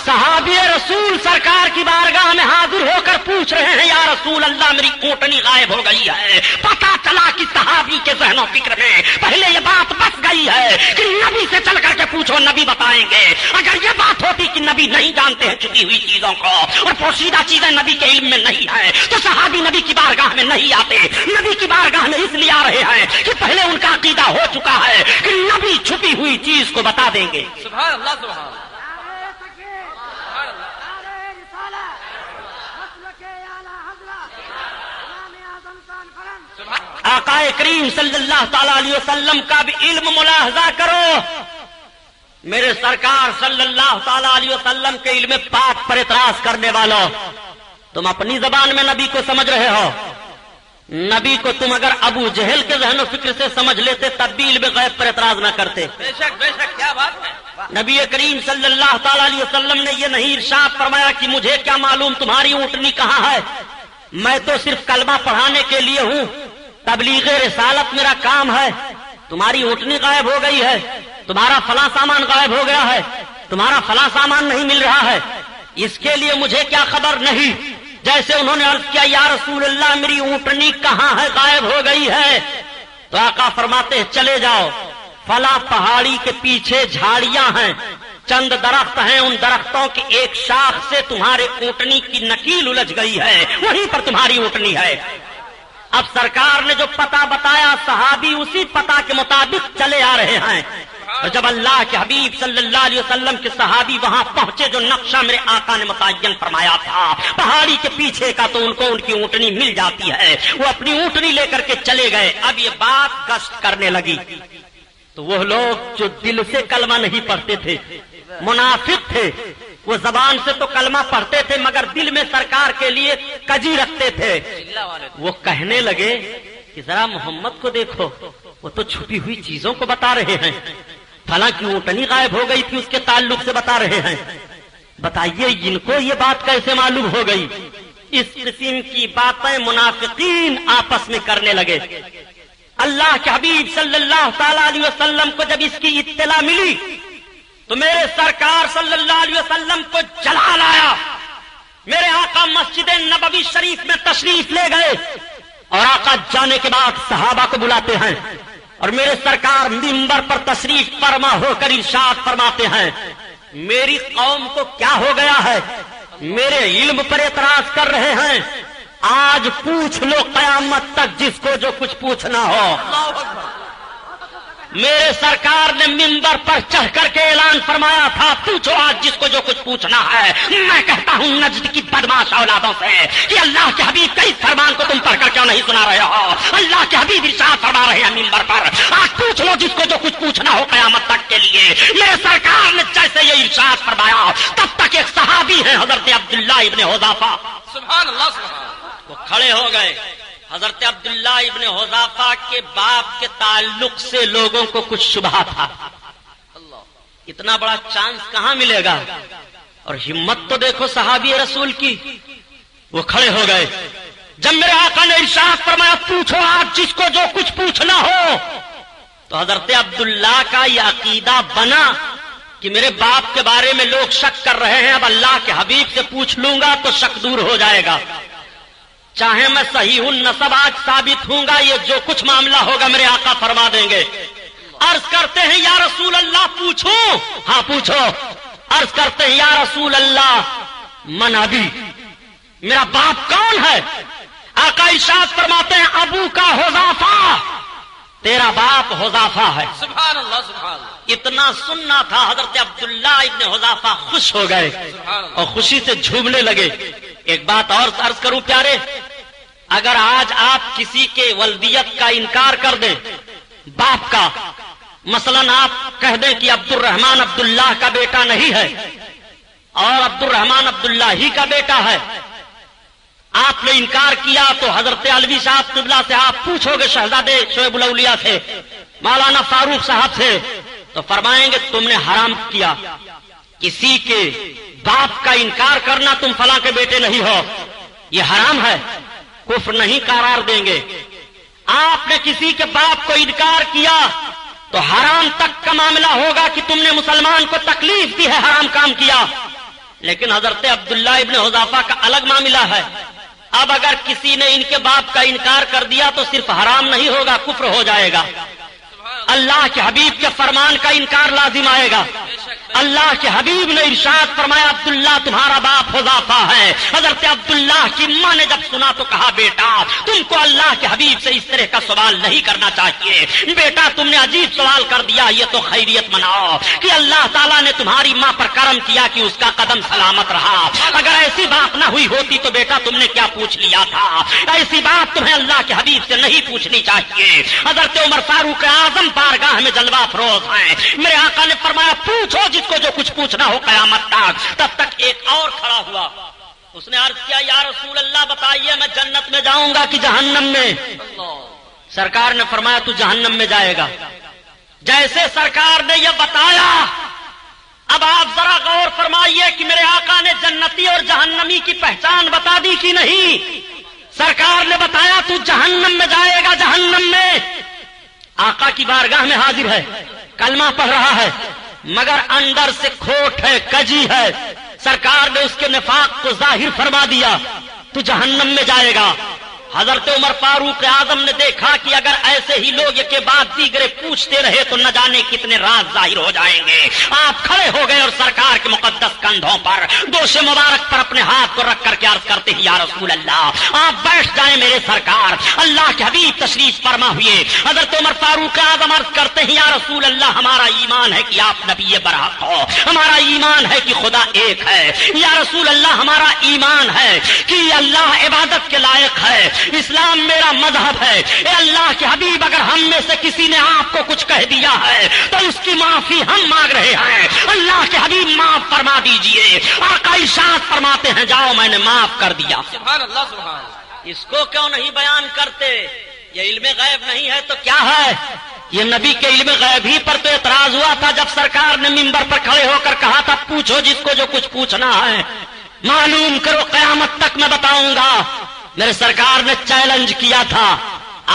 صحابی رسول سرکار کی بارگاہ میں حاضر ہو کر پوچھ رہے ہیں، یا رسول اللہ میری اونٹنی غائب ہو گئی ہے۔ پتا چلا کہ صحابی کے ذہن و فکر میں پہلے یہ بات بس گئی ہے کہ نبی سے چل کر کے پوچھو، نبی بتائیں گے۔ اگر یہ بات ہوتی کہ نبی نہیں جانتے ہیں چھپی ہوئی چیزوں کو اور پوشیدہ چیزیں نبی کے علم میں نہیں ہے تو صحابی نبی کی بارگاہ میں نہیں آتے۔ نبی کی بارگاہ میں اس لیے آ رہے ہیں کہ پہلے ان کا عقیدہ ہو چکا ہے کہ نبی چھپی ہوئی چیز کو بتا دیں گے۔ سبحان اللہ، سبحان اللہ۔ آقا کریم صلی اللہ تعالی علیہ وسلم کا بھی علم ملاحظہ کرو۔ میرے سرکار صلی اللہ تعالی علیہ وسلم کے علم پاک پر اعتراض کرنے والوں، تم اپنی زبان میں نبی کو سمجھ رہے ہو۔ نبی کو تم اگر ابو جہل کے ذہن و فکر سے سمجھ لیتے تب بھی علم غیب پر اعتراض نہ کرتے۔ بے شک بے شک، کیا بات ہے۔ نبی کریم صلی اللہ تعالی علیہ وسلم نے یہ نہیں ارشاد فرمایا کہ مجھے کیا معلوم تمہاری اونٹنی کہاں ہے، میں تو صرف کلمہ پڑھانے کے لیے ہوں، تبلیغ رسالت میرا کام ہے۔ تمہاری اونٹنی غائب ہو گئی ہے، تمہارا فلاں سامان غائب ہو گیا ہے، تمہارا فلاں سامان نہیں مل رہا ہے، اس کے لیے مجھے کیا خبر نہیں۔ جیسے انہوں نے عرض کیا، یا رسول اللہ میری اونٹنی کہاں ہے، غائب ہو گئی ہے، تو آقا فرماتے ہیں چلے جاؤ، فلاں پہاڑی کے پیچھے جھاڑیاں ہیں، چند درخت ہیں، ان درختوں کی ایک شاخ سے تمہارے اونٹنی کی نکیل الجھ گئی ہے، وہیں پر تمہاری اونٹنی ہے۔ اب سرکار نے جو پتہ بتایا صحابی اسی پتہ کے مطابق چلے آ رہے ہیں، اور جب اللہ کے حبیب صلی اللہ علیہ وسلم کے صحابی وہاں پہنچے جو نقشہ میرے آقا نے متعین فرمایا تھا پہاڑی کے پیچھے کا، تو ان کو ان کی اونٹنی مل جاتی ہے، وہ اپنی اونٹنی لے کر کے چلے گئے۔ اب یہ بات گشت کرنے لگی تو وہ لوگ جو دل سے کلمہ نہیں پڑھتے تھے، منافق تھے، وہ زبان سے تو کلمہ پڑھتے تھے مگر دل میں سرکار کے لیے کجی رکھتے تھے، وہ کہنے لگے کہ ذرا محمد کو دیکھو، وہ تو چھپی ہوئی چیزوں کو بتا رہے ہیں، فلاں کی اونٹنی غائب ہو گئی تھی اس کے تعلق سے بتا رہے ہیں، بتائیے ان کو یہ بات کیسے معلوم ہو گئی؟ اس قسم کی باتیں منافقین آپس میں کرنے لگے۔ اللہ کے حبیب صلی اللہ تعالی علیہ وسلم کو جب اس کی اطلاع ملی تو میرے سرکار صلی اللہ علیہ وسلم کو جلال آیا۔ میرے آقا مسجد نبوی شریف میں تشریف لے گئے اور آقا جانے کے بعد صحابہ کو بلاتے ہیں اور میرے سرکار منبر پر تشریف فرما ہو کر ارشاد فرماتے ہیں، میری قوم کو کیا ہو گیا ہے، میرے علم پر اعتراض کر رہے ہیں، آج پوچھ لو قیامت تک جس کو جو کچھ پوچھنا ہو۔ میرے سرکار نے منبر پر چڑھ کر کے اعلان فرمایا تھا، پوچھو آج جس کو جو کچھ پوچھنا ہے۔ میں کہتا ہوں نجد کی بدماش اولادوں سے کہ اللہ کے حبیب کا اس فرمان کو تم پڑھ کر کیوں نہیں سنا رہے ہو؟ اللہ کے حبیب ارشاد فرما رہے ہیں منبر پر، آج پوچھ لو جس کو جو کچھ پوچھنا ہو قیامت تک کے لیے۔ میرے سرکار نے جیسے یہ ارشاد فرمایا تب تک ایک صحابی ہیں حضرت عبداللہ ابن حذافہ، سبحان اللہ، سبحان اللہ، وہ کھڑے ہو گئے۔ حضرت عبداللہ ابن حذافہ کے باپ کے تعلق سے لوگوں کو کچھ شبہ تھا، اتنا بڑا چانس کہاں ملے گا، اور ہمت تو دیکھو صحابی رسول کی، وہ کھڑے ہو گئے۔ جب میرے آقا نے ارشاد فرمایا پوچھو آج جس کو جو کچھ پوچھنا ہو، تو حضرت عبداللہ کا یہ عقیدہ بنا کہ میرے باپ کے بارے میں لوگ شک کر رہے ہیں، اب اللہ کے حبیب سے پوچھ لوں گا تو شک دور ہو جائے گا، چاہے میں صحیح النسب آج ثابت ہوں گا، یہ جو کچھ معاملہ ہوگا میرے آقا فرما دیں گے۔ عرض کرتے ہیں یا رسول اللہ پوچھوں؟ ہاں پوچھو۔ عرض کرتے ہیں یا رسول اللہ من ابی، میرا باپ کون ہے؟ آقا ارشاد فرماتے ہیں ابو کا حذافہ، تیرا باپ حذافہ ہے۔ سبحان اللہ، سبحان اللہ۔ اتنا سننا تھا، حضرت عبداللہ ابن حذافہ خوش ہو گئے اور خوشی سے جھومنے لگے۔ ایک بات اور عرض کروں پیارے، اگر آج آپ کسی کے ولدیت کا انکار کر دیں باپ کا، مثلا آپ کہہ دیں کہ عبد الرحمن عبداللہ کا بیٹا نہیں ہے اور عبد الرحمن عبداللہ ہی کا بیٹا ہے، آپ نے انکار کیا تو حضرت علوی صاحب قبلہ سے آپ پوچھو گے شہزادے شعیب الاولیاء سے، مولانا فاروق صاحب سے، تو فرمائیں گے تم نے حرام کیا، کسی کے باپ کا انکار کرنا تم فلاں کے بیٹے نہیں ہو یہ حرام ہے، کفر نہیں قرار دیں گے۔ آپ نے کسی کے باپ کو انکار کیا تو حرام تک کا معاملہ ہوگا کہ تم نے مسلمان کو تکلیف دی ہے، حرام کام کیا۔ لیکن حضرت عبداللہ ابن حذافہ کا الگ معاملہ ہے۔ اب اگر کسی نے ان کے باپ کا انکار کر دیا تو صرف حرام نہیں ہوگا، کفر ہو جائے گا۔ اللہ کے حبیب کے فرمان کا انکار لازم آئے گا۔ اللہ کے حبیب نے ارشاد فرمایا عبداللہ تمہارا باپ حذافہ ہے۔ حضرت عبداللہ کی ماں نے جب سنا تو کہا بیٹا تم کو اللہ کے حبیب سے اس طرح کا سوال نہیں کرنا چاہیے، بیٹا تم نے عجیب سوال کر دیا، یہ تو خیریت مناؤ کہ اللہ تعالیٰ نے تمہاری ماں پر کرم کیا کہ اس کا قدم سلامت رہا۔ اگر ایسی بات نہ ہوئی ہوتی تو بیٹا تم نے کیا پوچھ لیا تھا؟ ایسی بات تمہیں اللہ کے حبیب سے نہیں پوچھنی چاہیے۔ حضرت عمر فاروق اعظم بارگاہ میں جلوہ افروز ہیں، میرے آقا نے فرمایا پوچھو جس کو جو کچھ پوچھنا ہو قیامت تک۔ تب تک ایک اور کھڑا ہوا، اس نے عرض کیا یا رسول اللہ بتائیے میں جنت میں جاؤں گا کہ جہنم میں؟ سرکار نے فرمایا تو جہنم میں جائے گا۔ جیسے سرکار نے یہ بتایا اب آپ ذرا غور فرمائیے کہ میرے آقا نے جنتی اور جہنمی کی پہچان بتا دی کہ نہیں؟ سرکار نے بتایا تو جہنم میں جائے گا، جہنم میں۔ آقا کی بارگاہ میں حاضر ہے، کلمہ پڑھ رہا ہے مگر اندر سے کھوٹ ہے، کجی ہے۔ سرکار نے اس کے نفاق کو ظاہر فرما دیا، تو جہنم میں جائے گا۔ حضرت عمر فاروق اعظم نے دیکھا کہ اگر ایسے ہی لوگ کے بعد دیگرے پوچھتے رہے تو نہ جانے کتنے راز ظاہر ہو جائیں گے۔ آپ کھڑے ہو گئے اور سرکار کے مقدس کندھوں پر دوش مبارک پر اپنے ہاتھ کو رکھ کر کے عرض کرتے ہیں یا رسول اللہ آپ بیٹھ جائیں میرے سرکار۔ اللہ کے حبیب تشریف فرما ہوئے۔ حضرت عمر فاروق اعظم عرض کرتے ہیں یا رسول اللہ ہمارا ایمان ہے کہ آپ نبی برحق ہو، ہمارا ایمان ہے کہ خدا ایک ہے، یا رسول اللہ ہمارا ایمان ہے کہ اللہ عبادت کے لائق ہے، اسلام میرا مذہب ہے۔ اے اللہ کے حبیب اگر ہم میں سے کسی نے آپ کو کچھ کہہ دیا ہے تو اس کی معافی ہم مانگ رہے ہیں، اللہ کے حبیب معاف فرما دیجئے۔ آقا ارشاد فرماتے ہیں جاؤ میں نے معاف کر دیا۔ سبحان اللہ سبحان اللہ۔ اس کو کیوں نہیں بیان کرتے؟ یہ علم غیب نہیں ہے تو کیا ہے؟ یہ نبی کے علم غیب ہی پر تو اعتراض ہوا تھا جب سرکار نے منبر پر کھڑے ہو کر کہا تھا پوچھو جس کو جو کچھ پوچھنا ہے، معلوم کرو قیامت تک میں بتاؤں گا۔ میرے سرکار نے چیلنج کیا تھا،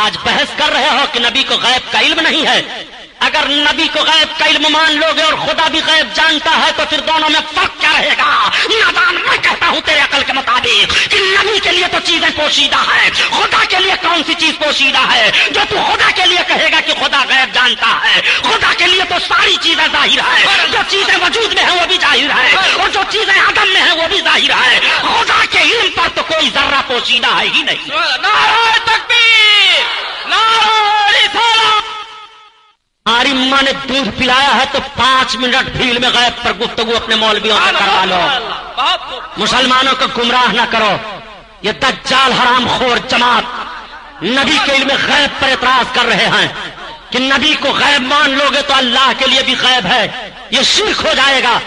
آج بحث کر رہے ہو کہ نبی کو غیب کا علم نہیں ہے۔ اگر نبی کو غیب کا علم مان لو گے اور خدا بھی غیب جانتا ہے تو پھر دونوں میں فرق کیا رہے گا؟ نادان میں کہتا ہوں تیرے عقل کے مطابق کہ نبی کے لیے تو چیزیں پوشیدہ ہیں، خدا کے لیے کون سی چیز پوشیدہ ہے؟ جو تو خدا کے لیے کہے گا کہ خدا غیب جانتا ہے، خدا کے لیے تو ساری چیزیں ظاہر ہے، جو چیزیں وجود میں ہیں وہ بھی ظاہر ہے اور جو چیزیں عدم میں ہیں وہ بھی ظاہر ہے۔ خدا کے علم پر تو کوئی ذرہ پوشیدہ ہے ہی نہیں۔ نعرہ تکبیر، نعرہ رسالت۔ ہماری ماں نے دودھ پلایا ہے تو 5 منٹ بھیڑ میں غیب پر گفتگو اپنے مولویوں سے کروا لو۔ مسلمانوں کو گمراہ نہ کرو۔ یہ دجال حرام خور جماعت نبی کے علم غیب پر اعتراض کر رہے ہیں کہ نبی کو غیب مان لو گے تو اللہ کے لیے بھی غیب ہے، یہ شرک ہو جائے گا۔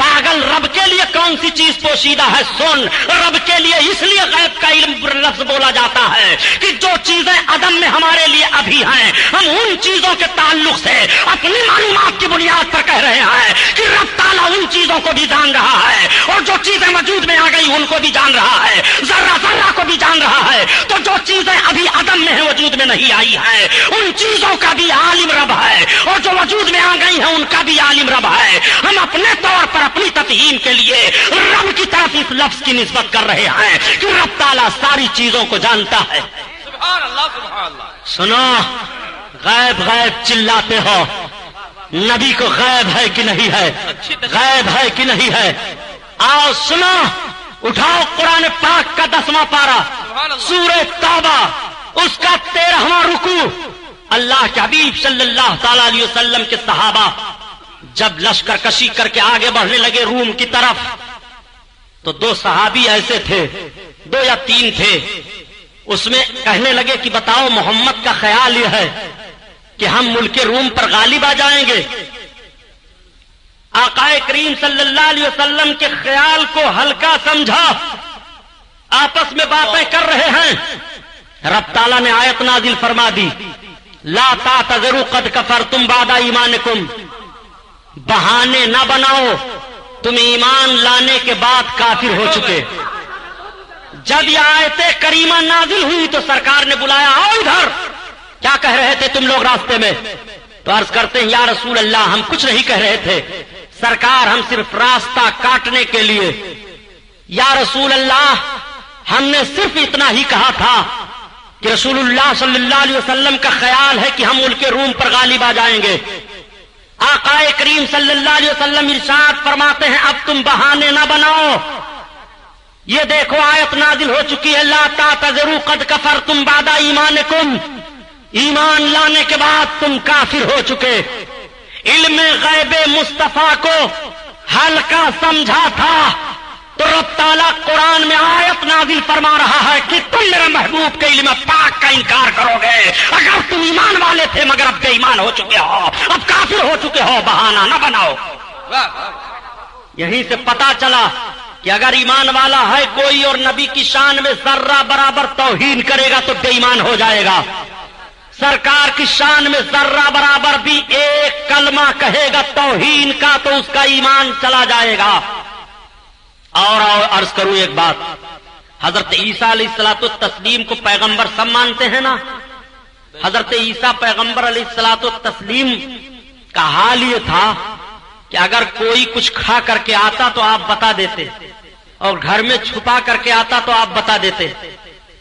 پاگل، رب کے لیے کون سی چیز پوشیدہ ہے؟ سن، رب کے لیے اس لیے غیب کا علم لفظ بولا جاتا ہے کہ جو چیزیں عدم میں ہمارے لیے ابھی ہیں ہم ان چیزوں کے تعلق سے اپنی معلومات کی بنیاد پر کہہ رہے ہیں کہ رب تعالیٰ ان چیزوں کو بھی جان رہا ہے اور جو چیزیں وجود میں آ گئی ان کو بھی جان رہا ہے، ذرہ ذرہ کو بھی جان رہا ہے۔ تو جو چیزیں ابھی عدم میں ہیں وجود میں نہیں آئی ہیں ان چیزوں کا بھی عالم رب ہے اور جو وجود میں آ گئی ہیں ان کا بھی عالم رب ہے۔ ہم اپنے طور پر اپنی تفہیم کے لیے رب کی طرف اس لفظ کی نسبت کر رہے ہیں کہ رب تعالیٰ ساری چیزوں کو جانتا ہے۔ سبحان اللہ سبحان اللہ۔ سنو، غیب غیب چلاتے ہو، نبی کو غیب ہے کہ نہیں ہے؟ غیب ہے کہ نہیں ہے؟ آؤ سنو، اٹھاؤ قرآن پاک کا 10واں پارہ سورہ توبہ اس کا 13واں رکوع۔ اللہ کے حبیب صلی اللہ تعالی علیہ وسلم کے صحابہ جب لشکر کشی کر کے آگے بڑھنے لگے روم کی طرف تو 2 صحابی ایسے تھے، 2 یا 3 تھے، اس میں کہنے لگے کہ بتاؤ محمد کا خیال یہ ہے کہ ہم ملک روم پر غالب آ جائیں گے؟ آقا کریم صلی اللہ علیہ وسلم کے خیال کو ہلکا سمجھا، آپس میں باتیں کر رہے ہیں۔ رب تعالیٰ نے آیت نازل فرما دی، لا تعتذروا قد کفرتم بعد ایمانکم، بہانے نہ بناؤ، تم ایمان لانے کے بعد کافر ہو چکے۔ جب یہ آیت کریمہ نازل ہوئی تو سرکار نے بلایا، آؤ ادھر، کیا کہہ رہے تھے تم لوگ راستے میں؟ تو عرض کرتے ہیں یا رسول اللہ ہم کچھ نہیں کہہ رہے تھے سرکار، ہم صرف راستہ کاٹنے کے لیے۔ یا رسول اللہ ہم نے صرف اتنا ہی کہا تھا کہ رسول اللہ صلی اللہ علیہ وسلم کا خیال ہے کہ ہم ملک روم پر غالب آ جائیں گے۔ آقا کریم صلی اللہ علیہ وسلم ارشاد فرماتے ہیں اب تم بہانے نہ بناؤ، یہ دیکھو آیت نازل ہو چکی ہے، لا تعتذروا قد کفرتم بعد ایمانکم، ایمان لانے کے بعد تم کافر ہو چکے۔ علم غیب مصطفیٰ کو ہلکا سمجھا تھا تو رب تعالیٰ قرآن میں آیت نازل فرما رہا ہے کہ تم میرے محبوب کے علم پاک کا انکار کرو گے۔ اگر تم ایمان والے تھے مگر اب بے ایمان ہو چکے ہو، اب کافر ہو چکے ہو، بہانہ نہ بناؤ۔ یہیں سے پتا چلا کہ اگر ایمان والا ہے کوئی اور نبی کی شان میں ذرہ برابر توہین کرے گا تو بے ایمان ہو جائے گا، سرکار کی شان میں ذرہ برابر بھی ایک کلمہ کہے گا توہین کا تو اس کا ایمان چلا جائے گا۔ اور عرض کروں ایک بات، حضرت عیسیٰ علیہ الصلوۃ والتسلیم کو پیغمبر سب مانتے ہیں نا؟ حضرت عیسیٰ پیغمبر علیہ الصلوۃ والتسلیم کا حال یہ تھا کہ اگر کوئی کچھ کھا کر کے آتا تو آپ بتا دیتے، اور گھر میں چھپا کر کے آتا تو آپ بتا دیتے۔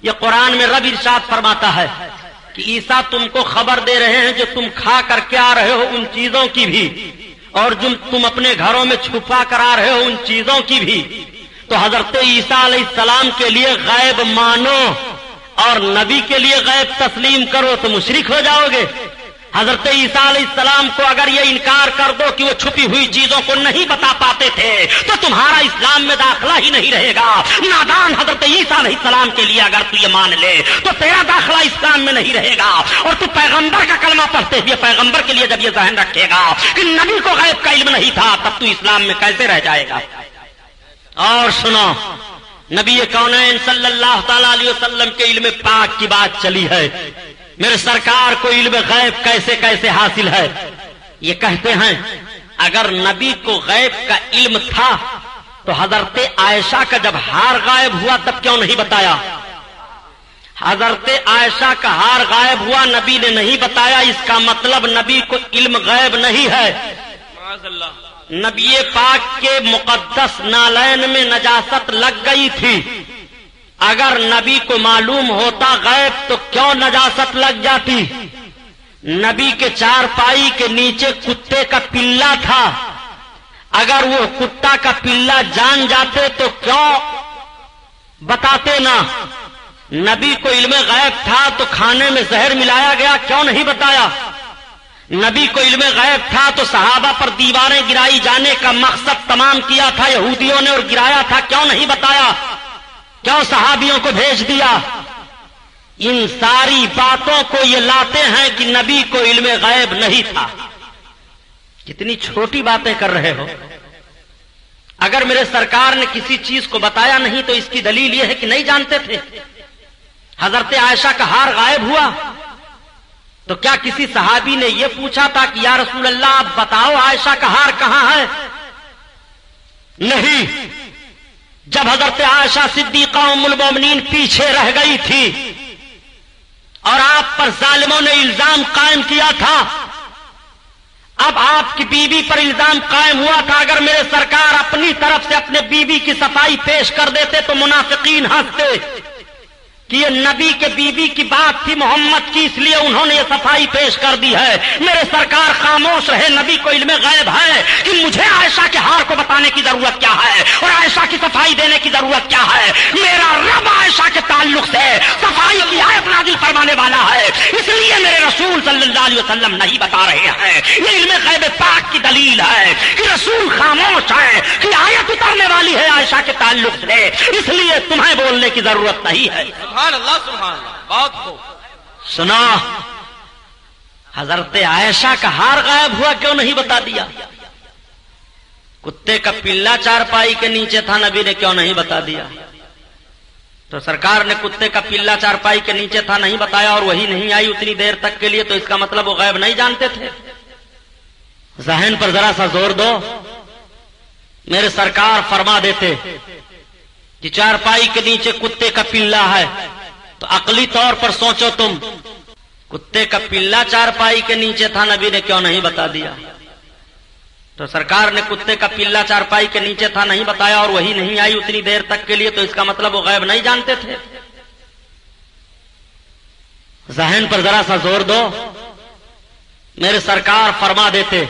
یہ قرآن میں رب ارشاد فرماتا ہے کہ عیسیٰ تم کو خبر دے رہے ہیں جو تم کھا کر کے آ رہے ہو ان چیزوں کی بھی، اور جو تم اپنے گھروں میں چھپا کر آ رہے ہو ان چیزوں کی بھی۔ تو حضرت عیسیٰ علیہ السلام کے لیے غیب مانو اور نبی کے لیے غیب تسلیم کرو تو مشرک ہو جاؤ گے۔ حضرت عیسیٰ علیہ السلام کو اگر یہ انکار کر دو کہ وہ چھپی ہوئی چیزوں کو نہیں بتا پاتے تھے تو تمہارا اسلام میں داخلہ ہی نہیں رہے گا۔ نادان حضرت عیسیٰ علیہ السلام کے لیے اگر تو یہ مان لے تو تیرا داخلہ اسلام میں نہیں رہے گا، اور تو پیغمبر کا کلمہ پڑھتے ہوئے پیغمبر کے لیے جب یہ ذہن رکھے گا کہ نبی کو غیب کا علم نہیں تھا تب تو اسلام میں کیسے رہ جائے گا؟ اور سنو، نبی کونین صلی اللہ تعالی علیہ وسلم کے علم پاک کی بات چلی ہے، میرے سرکار کو علم غیب کیسے کیسے حاصل ہے؟ یہ کہتے ہیں اگر نبی کو غیب کا علم تھا تو حضرت عائشہ کا جب ہار غائب ہوا تب کیوں نہیں بتایا؟ حضرت عائشہ کا ہار غائب ہوا نبی نے نہیں بتایا، اس کا مطلب نبی کو علم غیب نہیں ہے۔ نبی پاک کے مقدس نالین میں نجاست لگ گئی تھی، اگر نبی کو معلوم ہوتا غیب تو کیوں نجاست لگ جاتی؟ نبی کے چارپائی کے نیچے کتے کا پلہ تھا، اگر وہ کتا کا پلہ جان جاتے تو کیوں بتاتے نا؟ نبی کو علم غیب تھا تو کھانے میں زہر ملایا گیا، کیوں نہیں بتایا؟ نبی کو علم غیب تھا تو صحابہ پر دیواریں گرائی جانے کا مقصد تمام کیا تھا یہودیوں نے اور گرایا تھا، کیوں نہیں بتایا؟ کیوں صحابیوں کو بھیج دیا؟ ان ساری باتوں کو یہ لاتے ہیں کہ نبی کو علم غیب نہیں تھا۔ کتنی چھوٹی باتیں کر رہے ہو۔ اگر میرے سرکار نے کسی چیز کو بتایا نہیں تو اس کی دلیل یہ ہے کہ نہیں جانتے تھے۔ حضرت عائشہ کا ہار غائب ہوا تو کیا کسی صحابی نے یہ پوچھا تھا کہ یا رسول اللہ آپ بتاؤ عائشہ کا ہار کہاں ہے؟ نہیں۔ جب حضرت عائشہ صدیقہ ام المومنین پیچھے رہ گئی تھی اور آپ پر ظالموں نے الزام قائم کیا تھا، اب آپ کی بیوی پر الزام قائم ہوا تھا، اگر میرے سرکار اپنی طرف سے اپنے بیوی کی صفائی پیش کر دیتے تو منافقین ہنستے کہ یہ نبی کے بیوی کی بات تھی محمد کی، اس لیے انہوں نے یہ صفائی پیش کر دی ہے۔ میرے سرکار خاموش رہے، نبی کو علم غیب ہے کہ مجھے عائشہ کے ہار کو بتانے کی ضرورت کیا ہے اور عائشہ کی صفائی دینے کی ضرورت کیا ہے۔ میرا رب عائشہ کے تعلق سے صفائی کی آیت نازل فرمانے والا ہے، اس لیے میرے رسول صلی اللہ علیہ وسلم نہیں بتا رہے ہیں۔ یہ علم غیب پاک کی دلیل ہے کہ رسول خاموش ہے کہ آیت اترنے والی ہے عائشہ کے تعلق سے، اس لیے تمہیں بولنے کی ضرورت نہیں ہے۔ سبحان اللہ سبحان اللہ، بہت خوب۔ سنا، حضرت عائشہ کا ہار غائب ہوا کیوں نہیں بتا دیا؟ کتے کا پلہ چارپائی کے نیچے تھا، نبی نے کیوں نہیں بتا دیا؟ تو سرکار نے کتے کا پلہ چارپائی کے نیچے تھا نہیں بتایا اور وہی نہیں آئی اتنی دیر تک کے لیے، تو اس کا مطلب وہ غیب نہیں جانتے تھے؟ ذہن پر ذرا سا زور دو۔ میرے سرکار فرما دیتے کہ چارپائی کے نیچے کتے کا پلہ ہے تو عقلی طور پر سوچو تم، کتے کا پلہ چارپائی کے نیچے تھا، نبی نے کیوں نہیں بتا دیا؟ تو سرکار نے کتے کا پلہ چارپائی کے نیچے تھا نہیں بتایا اور وہی نہیں آئی اتنی دیر تک کے لیے، تو اس کا مطلب وہ غیب نہیں جانتے تھے؟ ذہن پر ذرا سا زور دو. میرے سرکار فرما دیتے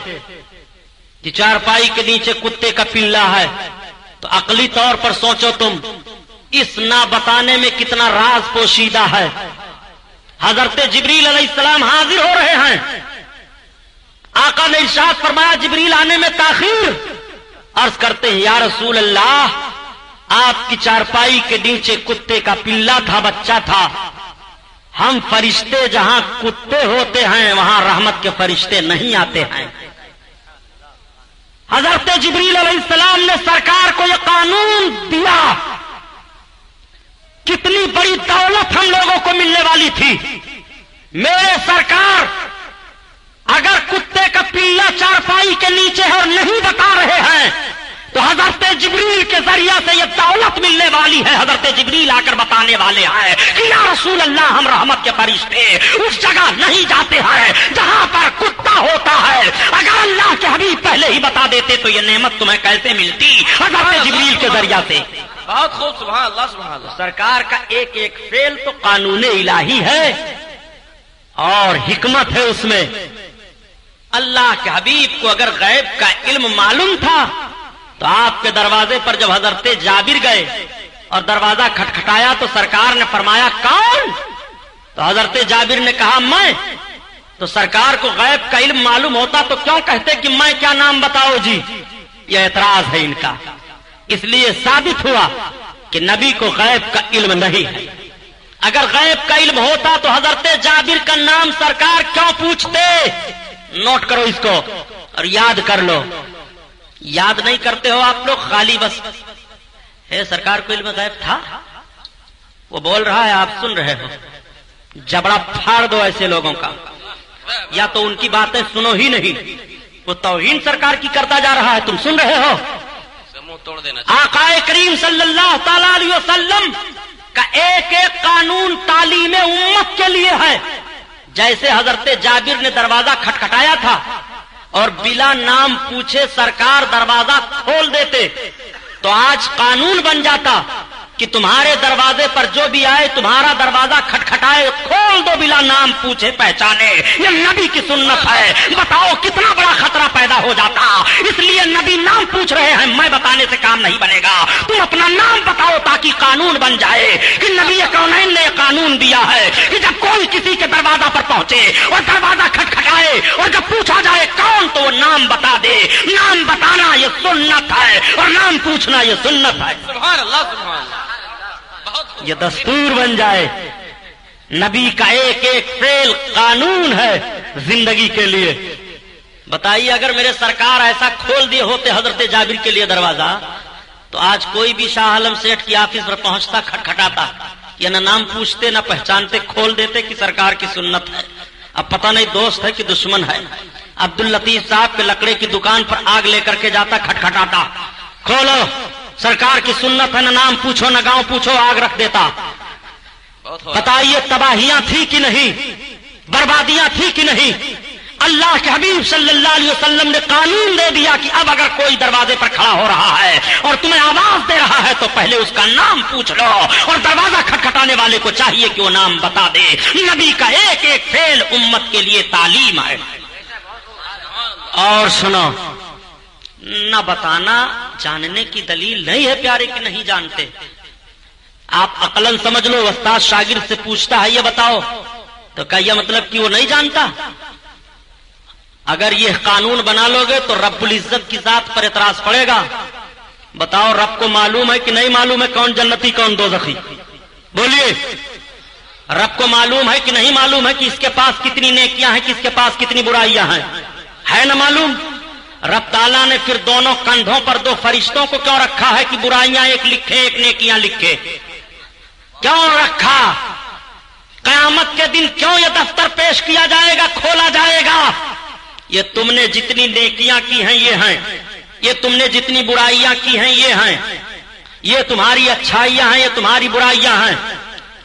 کہ چارپائی کے نیچے کتے کا پلہ ہے تو عقلی طور پر سوچو تم، اس نہ بتانے میں کتنا راز پوشیدہ ہے. حضرت جبریل علیہ السلام حاضر ہو رہے ہیں، آقا نے ارشاد فرمایا جبریل آنے میں تاخیر. عرض کرتے ہیں یا رسول اللہ، آپ کی چارپائی کے نیچے کتے کا پلہ تھا، بچہ تھا. ہم فرشتے جہاں کتے ہوتے ہیں وہاں رحمت کے فرشتے نہیں آتے ہیں. حضرت جبریل علیہ السلام نے سرکار کو یہ قانون دیا. کتنی بڑی دولت ہم لوگوں کو ملنے والی تھی. میرے سرکار اگر کتے کا پلہ چارپائی کے نیچے ہے اور نہیں بتا رہے ہیں تو حضرت جبریل کے ذریعہ سے یہ دولت ملنے والی ہے. حضرت جبریل آ کر بتانے والے ہیں کہ یا رسول اللہ، ہم رحمت کے فرشتے اس جگہ نہیں جاتے ہیں جہاں پر کتا ہوتا ہے. اگر اللہ کے حبیب پہلے ہی بتا دیتے تو یہ نعمت تمہیں کیسے ملتی؟ حضرت جبریل کے ذریعہ سے. بہت خوب، سبحان اللہ سبحان اللہ. سرکار کا ایک ایک فعل تو قانون الہی ہے اور حکمت ہے اس میں. اللہ کے حبیب کو اگر غیب کا علم معلوم تھا تو آپ کے دروازے پر جب حضرت جابر گئے اور دروازہ کھٹکھٹایا تو سرکار نے فرمایا کون؟ تو حضرت جابر نے کہا میں. تو سرکار کو غیب کا علم معلوم ہوتا تو کیوں کہتے کہ میں کیا نام بتاؤ جی؟ یہ اعتراض ہے ان کا. اس لیے ثابت ہوا کہ نبی کو غیب کا علم نہیں ہے. اگر غیب کا علم ہوتا تو حضرت جابر کا نام سرکار کیوں پوچھتے؟ نوٹ کرو اس کو اور یاد کر لو. یاد نہیں کرتے ہو آپ لوگ، خالی بس ہے سرکار کو علم غیب تھا. وہ بول رہا ہے، آپ سن رہے ہو. جبڑا پھاڑ دو ایسے لوگوں کا، یا تو ان کی باتیں سنو ہی نہیں. وہ توہین سرکار کی کرتا جا رہا ہے، تم سن رہے ہو. توڑ دینا. آقا کریم صلی اللہ تعالی علیہ وسلم کا ایک ایک قانون تعلیم امت کے لیے ہے. جیسے حضرت جابر نے دروازہ کھٹکھٹایا تھا اور بلا نام پوچھے سرکار دروازہ کھول دیتے تو آج قانون بن جاتا کہ تمہارے دروازے پر جو بھی آئے تمہارا دروازہ کھٹکھٹائے کھول دو بلا نام پوچھے پہچانے. یہ نبی کی سنت ہے. بتاؤ کتنا بڑا خطرہ پیدا ہو جاتا. اس لیے نبی نام پوچھ رہے ہیں، میں بتانے سے کام نہیں بنے گا. تم اپنا نام بتاؤ تاکہ قانون بن جائے کہ نبی کونین نے قانون دیا ہے کہ جب کوئی کسی کے دروازہ پر پہنچے اور دروازہ کھٹکھٹائے اور جب پوچھا جائے کون تو وہ نام بتا دے. نام بتانا یہ سنت ہے اور نام پوچھنا یہ سنت ہے. سبحان اللہ سبحان اللہ. یہ دستور بن جائے. نبی کا ایک ایک فعل قانون ہے زندگی کے لیے. بتائیے اگر میرے سرکار ایسا کھول دیے ہوتے حضرت جابر کے لیے دروازہ تو آج کوئی بھی شاہ عالم سیٹھ کی آفس پر پہنچتا کھٹکھٹاتا یا نہ نام پوچھتے نہ پہچانتے، کھول دیتے کہ سرکار کی سنت ہے. اب پتہ نہیں دوست ہے کہ دشمن ہے. عبداللطیف صاحب کے لکڑے کی دکان پر آگ لے کر کے جاتا کھٹکھٹاتا، کھولو سرکار کی سنت ہے، نہ نام پوچھو نہ گاؤں پوچھو، آگ رکھ دیتا. بتائیے تباہیاں تھی کہ نہیں، بربادیاں تھی کہ نہیں؟ اللہ کے حبیب صلی اللہ علیہ وسلم نے قانون دے دیا کہ اب اگر کوئی دروازے پر کھڑا ہو رہا ہے اور تمہیں آواز دے رہا ہے تو پہلے اس کا نام پوچھ لو اور دروازہ کھٹکھٹانے والے کو چاہیے کہ وہ نام بتا دے. نبی کا ایک ایک فعل امت کے لیے تعلیم ہے. اور سنو، نہ بتانا جاننے کی دلیل نہیں ہے پیارے کہ نہیں جانتے. آپ عقلاً سمجھ لو، استاد شاگرد سے پوچھتا ہے یہ بتاؤ تو کیا یہ مطلب کہ وہ نہیں جانتا؟ اگر یہ قانون بنا لو گے تو رب العزت کی ذات پر اعتراض پڑے گا. بتاؤ رب کو معلوم ہے کہ نہیں معلوم ہے کون جنتی کون دوزخی؟ بولیے. رب کو معلوم ہے کہ نہیں معلوم ہے کہ اس کے پاس کتنی نیکیاں ہیں، کس کے پاس کتنی برائیاں ہیں؟ ہے نہ معلوم؟ رب تعالیٰ نے پھر دونوں کندھوں پر دو فرشتوں کو کیوں رکھا ہے کہ برائیاں ایک لکھے ایک نیکیاں لکھے؟ کیوں رکھا؟ قیامت کے دن کیوں یہ دفتر پیش کیا جائے گا، کھولا جائے گا؟ یہ تم نے جتنی نیکیاں کی ہیں یہ ہیں، یہ تم نے جتنی برائیاں کی ہیں یہ ہیں، یہ تمہاری اچھائیاں ہیں، یہ تمہاری برائیاں ہیں۔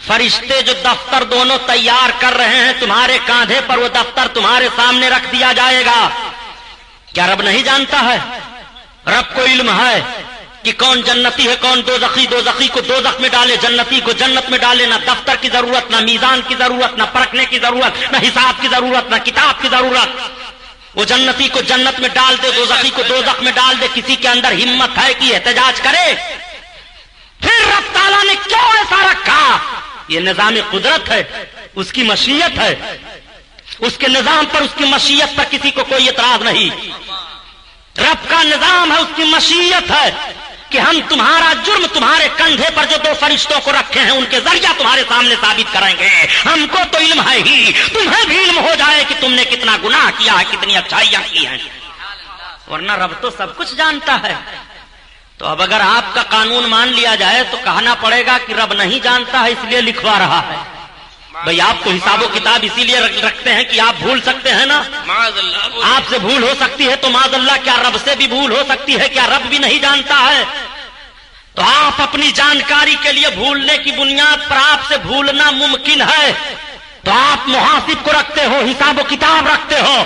فرشتے جو دفتر دونوں تیار کر رہے ہیں تمہارے کاندھے پر، وہ دفتر تمہارے سامنے رکھ دیا جائے گا۔ کیا رب نہیں جانتا ہے؟ رب کو علم ہے کہ کون جنتی ہے کون دوزخی، دوزخی کو دوزخ میں ڈالے، جنتی کو جنت میں ڈالے۔ نہ دفتر کی ضرورت، نہ میزان کی ضرورت، نہ پرکھنے کی ضرورت، نہ حساب کی ضرورت، نہ کتاب کی ضرورت۔ وہ جنتی کو جنت میں ڈال دے، دوزخی کو دوزخ میں ڈال دے۔ کسی کے اندر ہمت ہے کہ احتجاج کرے؟ پھر رب تعالیٰ نے کیوں ایسا رکھا؟ یہ نظام قدرت ہے، اس کی مشیت ہے، اس کے نظام پر، اس کی مشیت پر کسی کو کوئی اعتراض نہیں۔ رب کا نظام ہے، اس کی مشیت ہے کہ ہم تمہارا جرم تمہارے کندھے پر جو دو فرشتوں کو رکھے ہیں ان کے ذریعہ تمہارے سامنے ثابت کریں گے۔ ہم کو تو علم ہے ہی، تمہیں بھی علم ہو جائے کہ تم نے کتنا گناہ کیا ہے، کتنی اچھائیاں کی ہیں، ورنہ رب تو سب کچھ جانتا ہے۔ تو اب اگر آپ کا قانون مان لیا جائے تو کہنا پڑے گا کہ رب نہیں جانتا ہے اس لیے لکھوا رہا ہے۔ بھئی آپ کو حساب و کتاب اسی لیے رکھتے ہیں کہ آپ بھول سکتے ہیں نا، معاذ اللہ۔ آپ سے بھول ہو سکتی ہے تو معاذ اللہ کیا رب سے بھی بھول ہو سکتی ہے؟ کیا رب بھی نہیں جانتا ہے؟ تو آپ اپنی جانکاری کے لیے بھولنے کی بنیاد پر آپ سے بھولنا ممکن ہے، تو آپ محاسب کو رکھتے ہو، حساب و کتاب رکھتے ہو۔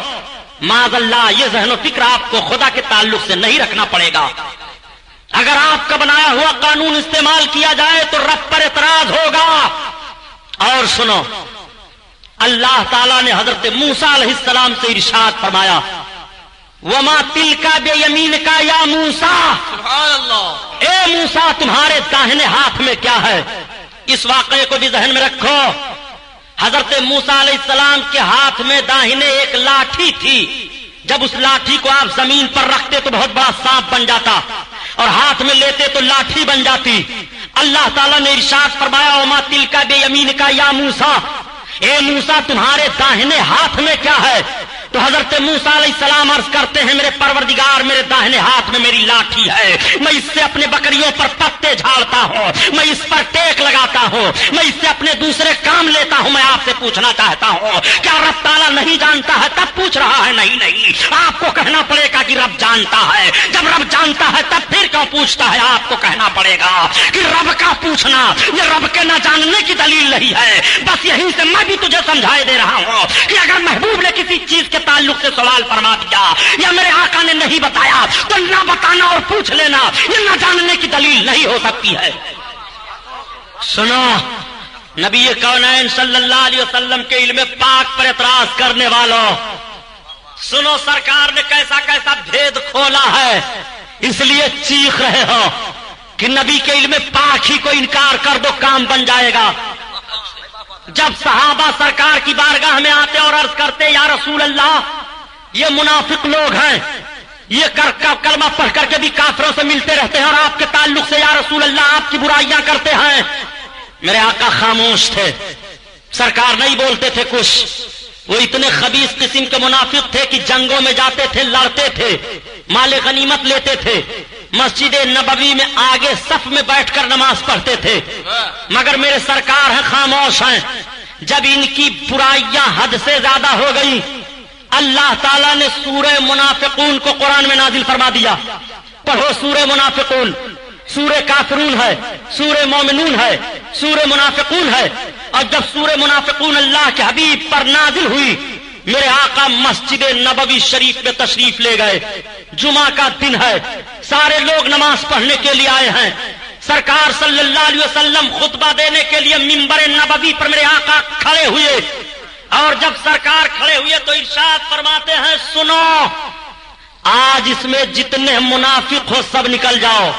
معاذ اللہ یہ ذہن و فکر آپ کو خدا کے تعلق سے نہیں رکھنا پڑے گا۔ اگر آپ کا بنایا ہوا قانون استعمال کیا جائے تو رب پر اعتراض ہوگا۔ اور سنو، اللہ تعالیٰ نے حضرت موسیٰ علیہ السلام سے ارشاد فرمایا، وَمَا تِلْكَ بِيَمِينِكَ يَا موسیٰ، سبحان اللہ۔ اے موسیٰ تمہارے داہنے ہاتھ میں کیا ہے؟ اس واقعے کو بھی ذہن میں رکھو۔ حضرت موسیٰ علیہ السلام کے ہاتھ میں داہنے ایک لاٹھی تھی۔ جب اس لاٹھی کو آپ زمین پر رکھتے تو بہت بڑا سانپ بن جاتا، اور ہاتھ میں لیتے تو لاٹھی بن جاتی۔ اللہ تعالیٰ نے ارشاد فرمایا، وَمَا تِلْكَ بِيَمِينِكَ يَا موسیٰ، اے موسیٰ تمہارے داہنے ہاتھ میں کیا ہے؟ تو حضرت موسیٰ علیہ السلام عرض کرتے ہیں، میرے پروردگار میرے داہنے ہاتھ میں میری لاٹھی ہے، میں اس سے اپنے بکریوں پر پتے جھاڑتا ہوں، میں اس پر ٹیک لگاتا ہوں، میں اس سے اپنے دوسرے کام لیتا ہوں۔ میں آپ سے پوچھنا چاہتا ہوں، کیا رب تعالیٰ نہیں جانتا ہے تب پوچھ رہا ہے؟ نہیں نہیں، آپ کو کہنا پڑے گا کہ رب جانتا ہے۔ جب رب جانتا ہے تب پھر کیوں پوچھتا ہے؟ آپ کو کہنا پڑے گا کہ رب کا پوچھنا یہ رب کے نہ جاننے کی دلیل نہیں ہے۔ بس یہیں سے میں بھی تجھے سمجھائے دے رہا ہوں کہ اگر محبوب نے کسی چیز کے تعلق سے سوال فرما دیا یا میرے آقا نے نہیں بتایا تو نہ بتانا اور پوچھ لینا یہ نہ جاننے کی دلیل نہیں ہو سکتی ہے۔ سنو، نبی کونین صلی اللہ علیہ وسلم کے علم پاک پر اعتراض کرنے والوں، سنو سرکار نے کیسا کیسا بھید کھولا ہے، اس لیے چیخ رہے ہو کہ نبی کے علم پاک ہی کو انکار کر دو کام بن جائے گا۔ جب صحابہ سرکار کی بارگاہ میں آتے اور عرض کرتے، یا رسول اللہ یہ منافق لوگ ہیں، یہ کلمہ پڑھ کر کے بھی کافروں سے ملتے رہتے ہیں، اور آپ کے تعلق سے یا رسول اللہ آپ کی برائیاں کرتے ہیں۔ میرے آقا خاموش تھے، سرکار نہیں بولتے تھے کچھ۔ وہ اتنے خبیث قسم کے منافق تھے کہ جنگوں میں جاتے تھے، لڑتے تھے، مال غنیمت لیتے تھے، مسجد نبوی میں آگے صف میں بیٹھ کر نماز پڑھتے تھے، مگر میرے سرکار ہیں خاموش ہیں۔ جب ان کی برائیاں حد سے زیادہ ہو گئی، اللہ تعالیٰ نے سورہ منافقون کو قرآن میں نازل فرما دیا۔ پڑھو سورہ منافقون، سورہ کافرون ہے، سورہ مومنون ہے، سورہ منافقون ہے۔ اور جب سورہ منافقون اللہ کے حبیب پر نازل ہوئی، میرے آقا مسجد نبوی شریف میں تشریف لے گئے۔ جمعہ کا دن ہے، سارے لوگ نماز پڑھنے کے لیے آئے ہیں۔ سرکار صلی اللہ علیہ وسلم خطبہ دینے کے لیے منبر نبوی پر میرے آقا کھڑے ہوئے، اور جب سرکار کھڑے ہوئے تو ارشاد فرماتے ہیں، سنو آج اس میں جتنے منافق ہو سب نکل جاؤ۔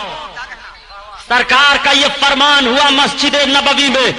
سرکار کا یہ فرمان ہوا مسجد نبوی میں۔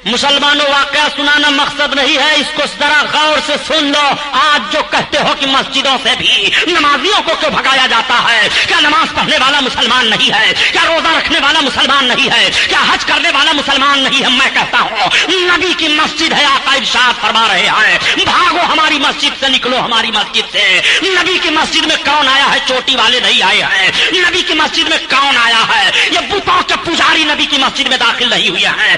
مسلمانوں واقعہ سنانا مقصد نہیں ہے، اس کو ذرا غور سے سن لو۔ آج جو کہتے ہو کہ مسجدوں سے بھی نمازیوں کو کیوں بھگایا جاتا ہے، کیا نماز پڑھنے والا مسلمان نہیں ہے؟ کیا روزہ رکھنے والا مسلمان نہیں ہے؟ کیا حج کرنے والا مسلمان نہیں ہے؟ میں کہتا ہوں نبی کی مسجد ہے، آقا ارشاد فرما رہے ہیں، بھاگو ہماری مسجد سے، نکلو ہماری مسجد سے۔ نبی کی مسجد میں کون آیا ہے؟ چوٹی والے نہیں آئے ہیں۔ نبی کی مسجد میں کون آیا ہے؟ یہ بتوں کے پجاری نبی کی مسجد میں داخل نہیں ہوئے ہیں،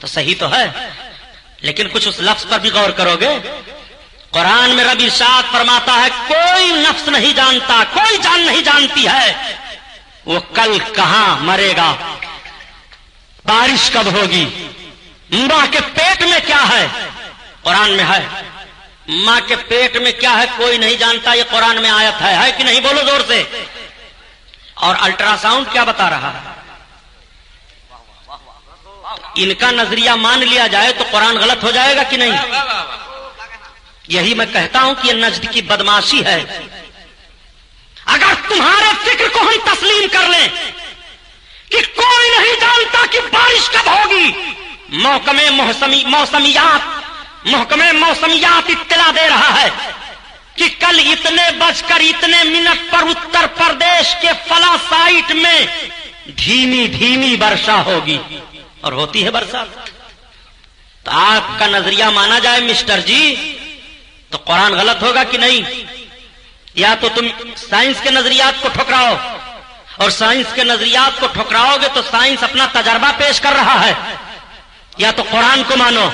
تو صحیح تو ہے، لیکن کچھ اس لفظ پر بھی غور کرو گے. قرآن میں رب ارشاد فرماتا ہے کوئی نفس نہیں جانتا، کوئی جان نہیں جانتی ہے وہ کل کہاں مرے گا، بارش کب ہوگی، ماں کے پیٹ میں کیا ہے. قرآن میں ہے ماں کے پیٹ میں کیا ہے کوئی نہیں جانتا، یہ قرآن میں آیت ہے کہ نہیں؟ بولو زور سے. اور الٹرا ساؤنڈ کیا بتا رہا ہے؟ ان کا نظریہ مان لیا جائے تو قرآن غلط ہو جائے گا کہ نہیں؟ یہی میں کہتا ہوں کہ یہ نجد کی بدماشی ہے. اگر تمہارے فکر کو ہم تسلیم کر لیں کہ کوئی نہیں جانتا کہ بارش کب ہوگی، محکمہ موسمیات اطلاع دے رہا ہے کہ کل اتنے بج کر اتنے منٹ پر اتر پردیش کے فلاں سائٹ میں دھیمی دھیمی برشا ہوگی، اور ہوتی ہے برسات. تو آپ کا نظریہ مانا جائے مسٹر جی تو قرآن غلط ہوگا کہ نہیں؟ یا تو تم سائنس کے نظریات کو ٹھکراؤ، اور سائنس کے نظریات کو ٹھکراؤ گے تو سائنس اپنا تجربہ پیش کر رہا ہے، یا تو قرآن کو مانو.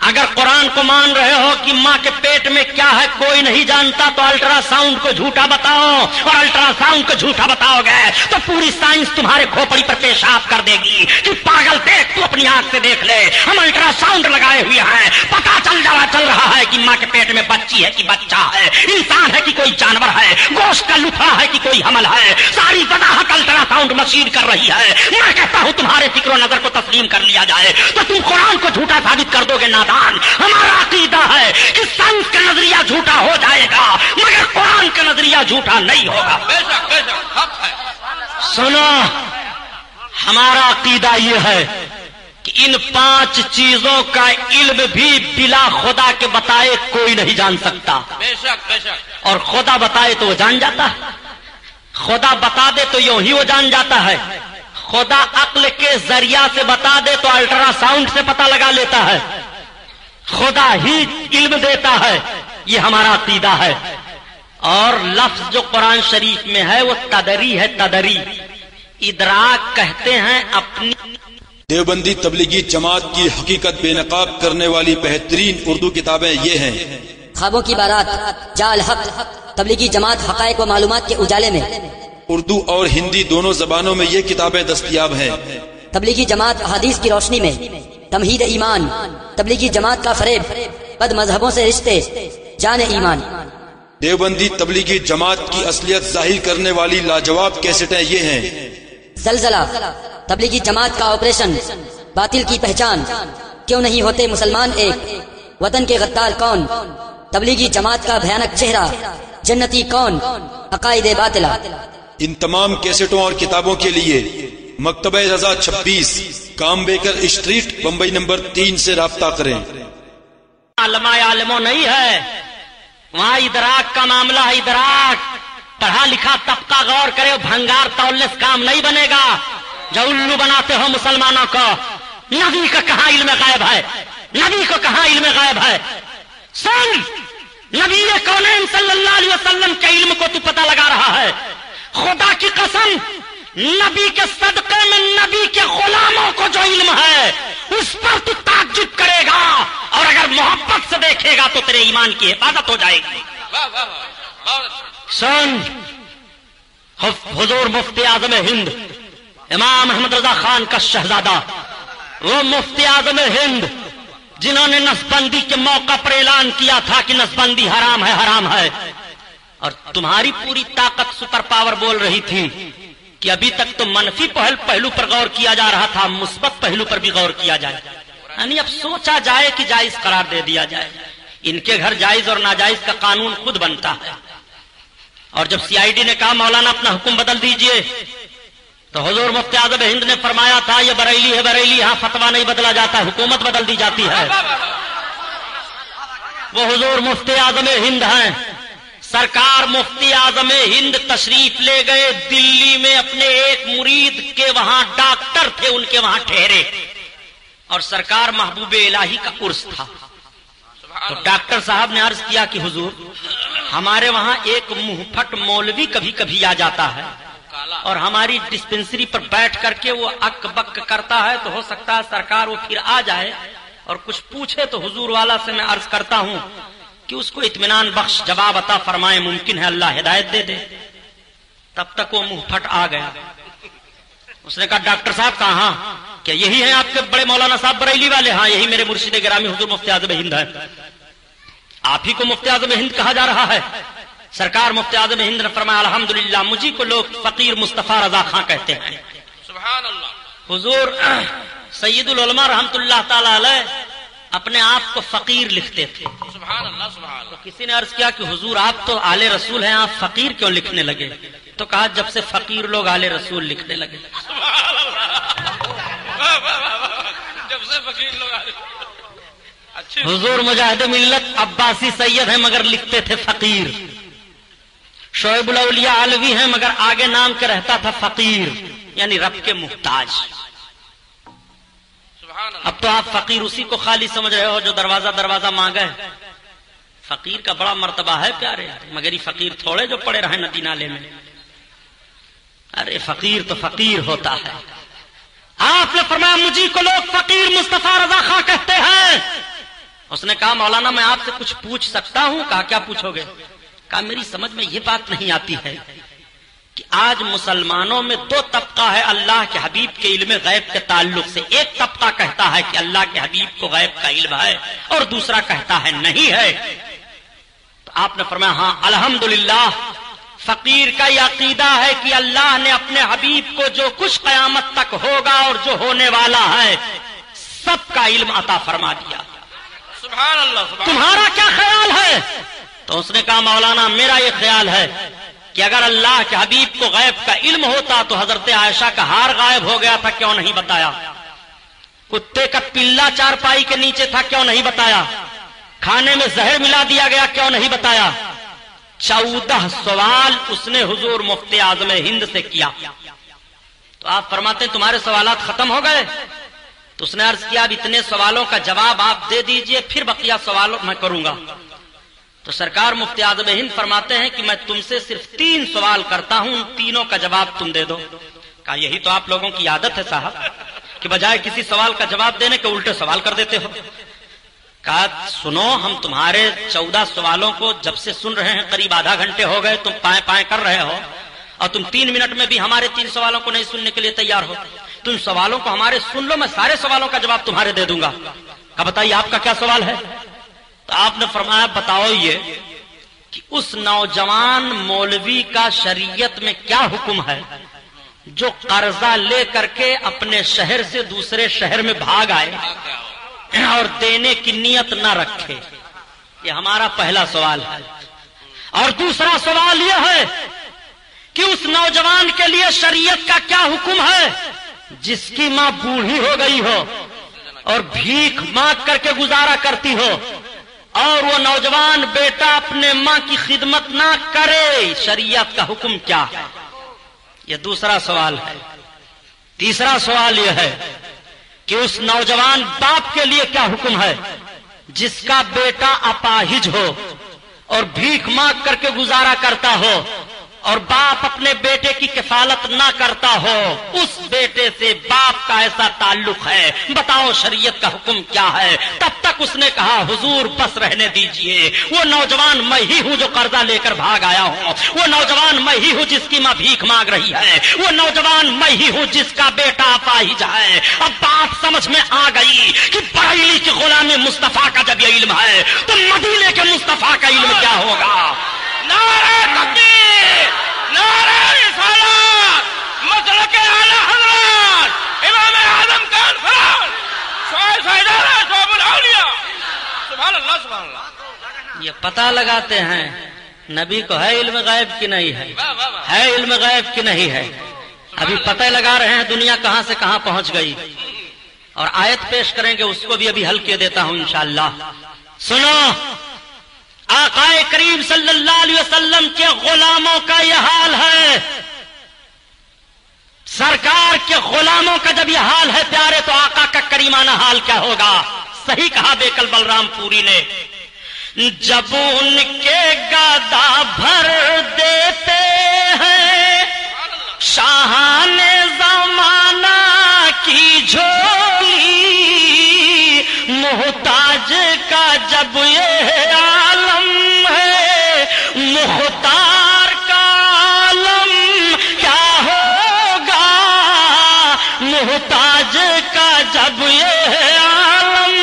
اگر قرآن کو مان رہے ہو کہ ماں کے پیٹ میں کیا ہے کوئی نہیں جانتا تو الٹرا ساؤنڈ کو جھوٹا بتاؤ، اور الٹرا ساؤنڈ کو جھوٹا بتاؤ گے تو پوری سائنس تمہارے کھوپڑی پر پیشاب کر دے گی کہ پاگل دیکھ، تو اپنی آنکھ سے دیکھ لے، ہم الٹرا ساؤنڈ لگائے ہوئے ہیں، پتا چل رہا ہے کہ ماں کے پیٹ میں بچی ہے کہ بچہ ہے، انسان ہے کہ کوئی جانور ہے، گوشت کا لفڑا ہے کہ کوئی حمل ہے، ساری وضاحت الٹرا ساؤنڈ مشین کر رہی ہے. میں کہتا ہوں تمہارے فکر و نظر کو تسلیم کر لیا جائے تو تم قرآن کو جھوٹا ثابت کر دو گے. نادان، ہمارا عقیدہ ہے کہ سائنس کا نظریہ جھوٹا ہو جائے گا مگر قرآن کا نظریہ جھوٹا نہیں ہوگا. سنو، ہمارا عقیدہ یہ ہے کہ ان 5 چیزوں کا علم بھی بلا خدا کے بتائے کوئی نہیں جان سکتا. اور خدا بتائے تو وہ جان جاتا ہے، خدا بتا دے تو یوں ہی وہ جان جاتا ہے، خدا عقل کے ذریعہ سے بتا دے تو الٹرا ساؤنڈ سے پتہ لگا لیتا ہے، خدا ہی علم دیتا ہے. یہ ہمارا عقیدہ ہے. اور لفظ جو قرآن شریف میں ہے وہ تدری ہے، تدری. ادراک کہتے ہیں اپنی. دیوبندی تبلیغی جماعت کی حقیقت بے نقاب کرنے والی بہترین اردو کتابیں یہ ہیں: خوابوں کی بارات، جال حق. تبلیغی جماعت حقائق و معلومات کے اجالے میں. اردو اور ہندی دونوں زبانوں میں یہ کتابیں دستیاب ہیں. تبلیغی جماعت احادیث کی روشنی میں. تمہید ایمان. تبلیغی جماعت کا فریب، بد مذہبوں سے رشتے، جان ایمان. دیوبندی تبلیغی جماعت کی اصلیت ظاہر کرنے والی لاجواب کیسٹیں یہ ہیں: زلزلہ. تبلیغی جماعت کا آپریشن، باطل کی پہچان، کیوں نہیں ہوتے مسلمان ایک، وطن کے غدار کون، تبلیغی جماعت کا بھیانک چہرہ، جنتی کون، عقائد باطلہ. ان تمام کیسٹوں اور کتابوں کے لیے مکتبہ رضا 26 کام بیکر اسٹریٹ بمبئی نمبر 3 سے رابطہ کریں. عالموں نہیں ہے وہاں، ادراک کا معاملہ ہے. ادراک پڑھا لکھا طبقہ غور کرے، بھنگار تولنے سے کام نہیں بنے گا. جو الو بناتے ہو مسلمانوں کو، نبی کا کہاں علم غیب ہے، نبی کو کہاں علم غیب ہے؟ سن، نبی کونین صلی اللہ علیہ وسلم کے علم کو تو پتہ لگا رہا ہے. خدا کی قسم، نبی کے صدقے میں نبی کے غلاموں کو جو علم ہے اس پر تو تعجب کرے گا، اور اگر محبت سے دیکھے گا تو تیرے ایمان کی حفاظت ہو جائے گی. سن، حضور مفتی اعظم ہند امام احمد رضا خان کا شہزادہ، وہ مفتی اعظم ہند جنہوں نے نسبندی کے موقع پر اعلان کیا تھا کہ نسبندی حرام ہے، حرام ہے، اور تمہاری پوری طاقت سپر پاور بول رہی تھی کہ ابھی تک تو منفی پہلو پر غور کیا جا رہا تھا، مثبت پہلو پر بھی غور کیا جائے، یعنی اب سوچا جائے کہ جائز قرار دے دیا جائے. ان کے گھر جائز اور ناجائز کا قانون خود بنتا ہے. اور جب سی آئی ڈی نے کہا مولانا اپنا حکم بدل دیجئے تو حضور مفتی اعظم ہند نے فرمایا تھا یہ بریلی ہے، بریلی، یہاں فتویٰ نہیں بدلا جاتا، حکومت بدل دی جاتی ہے. وہ حضور مفتی اعظم ہند ہیں. سرکار مفتی اعظم ہند تشریف لے گئے دلی میں، اپنے ایک مرید کے وہاں ڈاکٹر تھے، ان کے وہاں ٹھہرے، اور سرکار محبوب الہی کا عرس تھا. تو ڈاکٹر صاحب نے عرض کیا کہ حضور ہمارے وہاں ایک منہ پھٹ مولوی کبھی کبھی آ جاتا ہے، اور ہماری ڈسپنسری پر بیٹھ کر کے وہ اک بک کرتا ہے تو ہو سکتا ہے سرکار وہ پھر آ جائے اور کچھ پوچھے تو حضور والا سے میں عرض کرتا ہوں کہ اس کو اطمینان بخش جواب عطا فرمائے. ممکن ہے اللہ ہدایت دے دے. تب تک وہ منہ پھٹ آ گیا. اس نے کہا ڈاکٹر صاحب کہاں؟ کیا یہی ہیں آپ کے بڑے مولانا صاحب بریلی والے؟ ہاں یہی میرے مرشد گرامی حضور مفتی اعظم ہند ہے. آپ ہی کو مفتی اعظم ہند کہا جا رہا ہے. سرکار مفتی اعظم ہند نے فرمایا الحمدللہ مجھے کو لوگ فقیر مصطفیٰ رضا خان کہتے ہیں. سبحان اللہ. حضور سید العلماء رحمت اللہ تعالی علیہ اپنے آپ کو فقیر لکھتے تھے. سبحان اللہ. سبحان اللہ. کسی نے عرض کیا کہ حضور آپ تو آل رسول ہیں, آپ فقیر کیوں لکھنے لگے؟ تو کہا جب سے فقیر لوگ آل رسول لکھنے لگے. سبحان اللہ. جب سے فقیر لوگ اچھے. حضور مجاہد ملت عباسی سید ہیں مگر لکھتے تھے فقیر. شعیب الاولیاء علوی ہیں مگر آگے نام کے رہتا تھا فقیر, یعنی رب کے محتاج. سبحان اللہ. اب تو آپ فقیر اسی کو خالی سمجھ رہے ہو جو دروازہ دروازہ مانگے. فقیر کا بڑا مرتبہ ہے پیارے, مگر یہ فقیر تھوڑے جو پڑے رہے ندی نالے میں. ارے فقیر تو فقیر ہوتا ہے. آپ نے فرمایا مجھے کو لوگ فقیر مصطفیٰ رضا خان کہتے ہیں. اس نے کہا مولانا میں آپ سے کچھ پوچھ سکتا ہوں؟ کہا کیا پوچھو گے؟ کہا میری سمجھ میں یہ بات نہیں آتی ہے کہ آج مسلمانوں میں دو طبقہ ہے اللہ کے حبیب کے علم غیب کے تعلق سے. ایک طبقہ کہتا ہے کہ اللہ کے حبیب کو غیب کا علم ہے اور دوسرا کہتا ہے نہیں ہے. تو آپ نے فرمایا ہاں الحمدللہ فقیر کا یہ عقیدہ ہے کہ اللہ نے اپنے حبیب کو جو کچھ قیامت تک ہوگا اور جو ہونے والا ہے سب کا علم عطا فرما دیا. سبحان اللہ. سبحان تمہارا کیا خیال ہے؟ تو اس نے کہا مولانا میرا یہ خیال ہے کہ اگر اللہ کے حبیب کو غیب کا علم ہوتا تو حضرت عائشہ کا ہار غائب ہو گیا تھا, کیوں نہیں بتایا؟ کتے کا پلا چارپائی کے نیچے تھا, کیوں نہیں بتایا؟ کھانے میں زہر ملا دیا گیا, کیوں نہیں بتایا؟ 14 سوال اس نے حضور مفتی اعظم ہند سے کیا. تو آپ فرماتے ہیں تمہارے سوالات ختم ہو گئے؟ تو اس نے عرض کیا اب اتنے سوالوں کا جواب آپ دے دیجئے پھر بقیہ سوال میں کروں گا. تو سرکار مفتی اعظم ہند فرماتے ہیں کہ میں تم سے صرف 3 سوال کرتا ہوں, ان تینوں کا جواب تم دے دو. کہا یہی تو آپ لوگوں کی عادت ہے صاحب کہ بجائے کسی سوال کا جواب دینے کے الٹے سوال کر دیتے ہو. کہا سنو ہم تمہارے 14 سوالوں کو جب سے سن رہے ہیں قریب آدھا گھنٹے ہو گئے, تم پائیں پائیں کر رہے ہو اور تم 3 منٹ میں بھی ہمارے 3 سوالوں کو نہیں سننے کے لیے تیار ہو. تم سوالوں کو ہمارے سن لو, میں سارے سوالوں کا جواب تمہارے دے دوں گا. کہا بتائیے آپ کا کیا سوال ہے؟ تو آپ نے فرمایا بتاؤ یہ کہ اس نوجوان مولوی کا شریعت میں کیا حکم ہے جو قرضہ لے کر کے اپنے شہر سے دوسرے شہر میں بھاگ آئے اور دینے کی نیت نہ رکھے. یہ ہمارا پہلا سوال ہے. اور دوسرا سوال یہ ہے کہ اس نوجوان کے لیے شریعت کا کیا حکم ہے جس کی ماں بوڑھی ہو گئی ہو اور بھیک مانگ کر کے گزارا کرتی ہو اور وہ نوجوان بیٹا اپنے ماں کی خدمت نہ کرے, شریعت کا حکم کیا ہے؟ یہ دوسرا سوال ہے. تیسرا سوال یہ ہے کہ اس نوجوان باپ کے لیے کیا حکم ہے جس کا بیٹا اپاہج ہو اور بھیک مانگ کر کے گزارا کرتا ہو اور باپ اپنے بیٹے کی کفالت نہ کرتا ہو, اس بیٹے سے باپ کا ایسا تعلق ہے, بتاؤ شریعت کا حکم کیا ہے؟ تب تک اس نے کہا حضور بس رہنے دیجئے, وہ نوجوان میں ہی ہوں جو قرضہ لے کر بھاگ آیا ہوں, وہ نوجوان میں ہی ہوں جس کی ماں بھیک مانگ رہی ہے, وہ نوجوان میں ہی ہوں جس کا بیٹا اپاہج ہے. اب بات سمجھ میں آ گئی کہ بریلی کے غلام مصطفیٰ کا جب یہ علم ہے تو مدینے کے مصطفیٰ کا علم کیا ہوگا؟ نعرہ تکبیر, نعرہ رسالت, مسلک اعلی حضرت امام اعظم کانفرنس, شعیب سیدارہ شعب الاولیاء. سبحان اللہ. سبحان اللہ. یہ پتہ لگاتے ہیں نبی کو ہے علم غیب کی نہیں ہے, ہے علم غیب کی نہیں ہے. ابھی پتہ لگا رہے ہیں دنیا کہاں سے کہاں پہنچ گئی, اور آیت پیش کریں گے اس کو بھی ابھی حل کیے دیتا ہوں انشاءاللہ. سنو, آقا کریم صلی اللہ علیہ وسلم کے غلاموں کا یہ حال ہے, سرکار کے غلاموں کا جب یہ حال ہے پیارے تو آقا کا کریمانہ حال کیا ہوگا؟ صحیح کہا بیکل بلرام پوری نے, جب ان کے گدا بھر دیتے ہیں شاہان زمانہ کی جھولی محتاج کا جب یہ عالم ہے مختار کا عالم کیا ہوگا محتاج کا جب یہ عالم.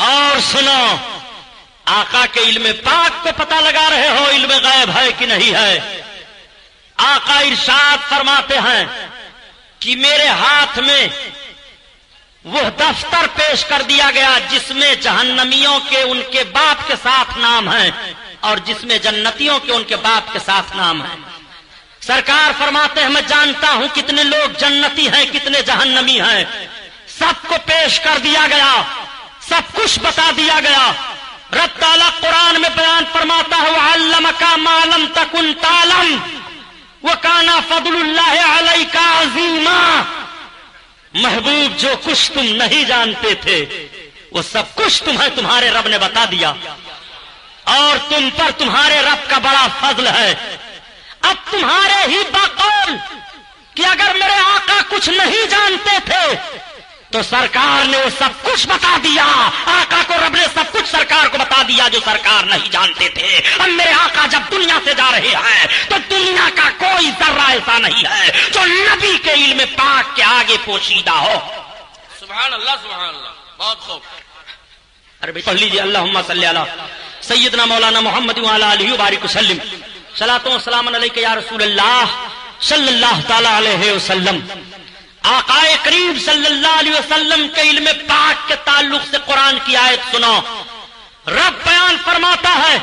اور سنو آقا کے علم پاک کو پتہ لگا رہے ہو علم غیب ہے کہ نہیں ہے. آقا ارشاد فرماتے ہیں کہ میرے ہاتھ میں وہ دفتر پیش کر دیا گیا جس میں جہنمیوں کے ان کے باپ کے ساتھ نام ہیں اور جس میں جنتیوں کے ان کے باپ کے ساتھ نام ہیں. سرکار فرماتے ہیں میں جانتا ہوں کتنے لوگ جنتی ہیں کتنے جہنمی ہیں. سب کو پیش کر دیا گیا سب کچھ بتا دیا گیا. رب تعالیٰ قرآن میں بیان فرماتا ہے وَعَلَّمَكَ مَا لَمْ تَكُنْ تَعْلَمْ وَكَانَ فَضْلُ اللَّهِ عَلَيْكَ عَظِيمًا. محبوب جو کچھ تم نہیں جانتے تھے وہ سب کچھ تمہیں تمہارے رب نے بتا دیا اور تم پر تمہارے رب کا بڑا فضل ہے. اب تمہارے ہی بقول کہ اگر میرے آقا کچھ نہیں جانتے تھے تو سرکار نے وہ سب کچھ بتا دیا. آقا کو رب نے سب کچھ سرکار کو بتا دیا جو سرکار نہیں جانتے تھے. اب میرے آقا جب دنیا سے جا رہے ہیں تو دنیا کا کوئی ذرہ ایسا نہیں ہے جو نبی کے علم پاک کے آگے پوشیدہ ہو. سبحان اللہ سبحان اللہ. بہت خوب. ارے پڑھ لیجیے اللہم صلی علی سیدنا مولانا محمد وعلی آلہ وبارک وسلم. صلاۃ و سلام علیک یا رسول اللہ صلی اللہ تعالی علیہ وسلم. آقا کریم صلی اللہ علیہ وسلم کے علم پاک کے تعلق سے قرآن کی آیت سنو. رب بیان فرماتا ہے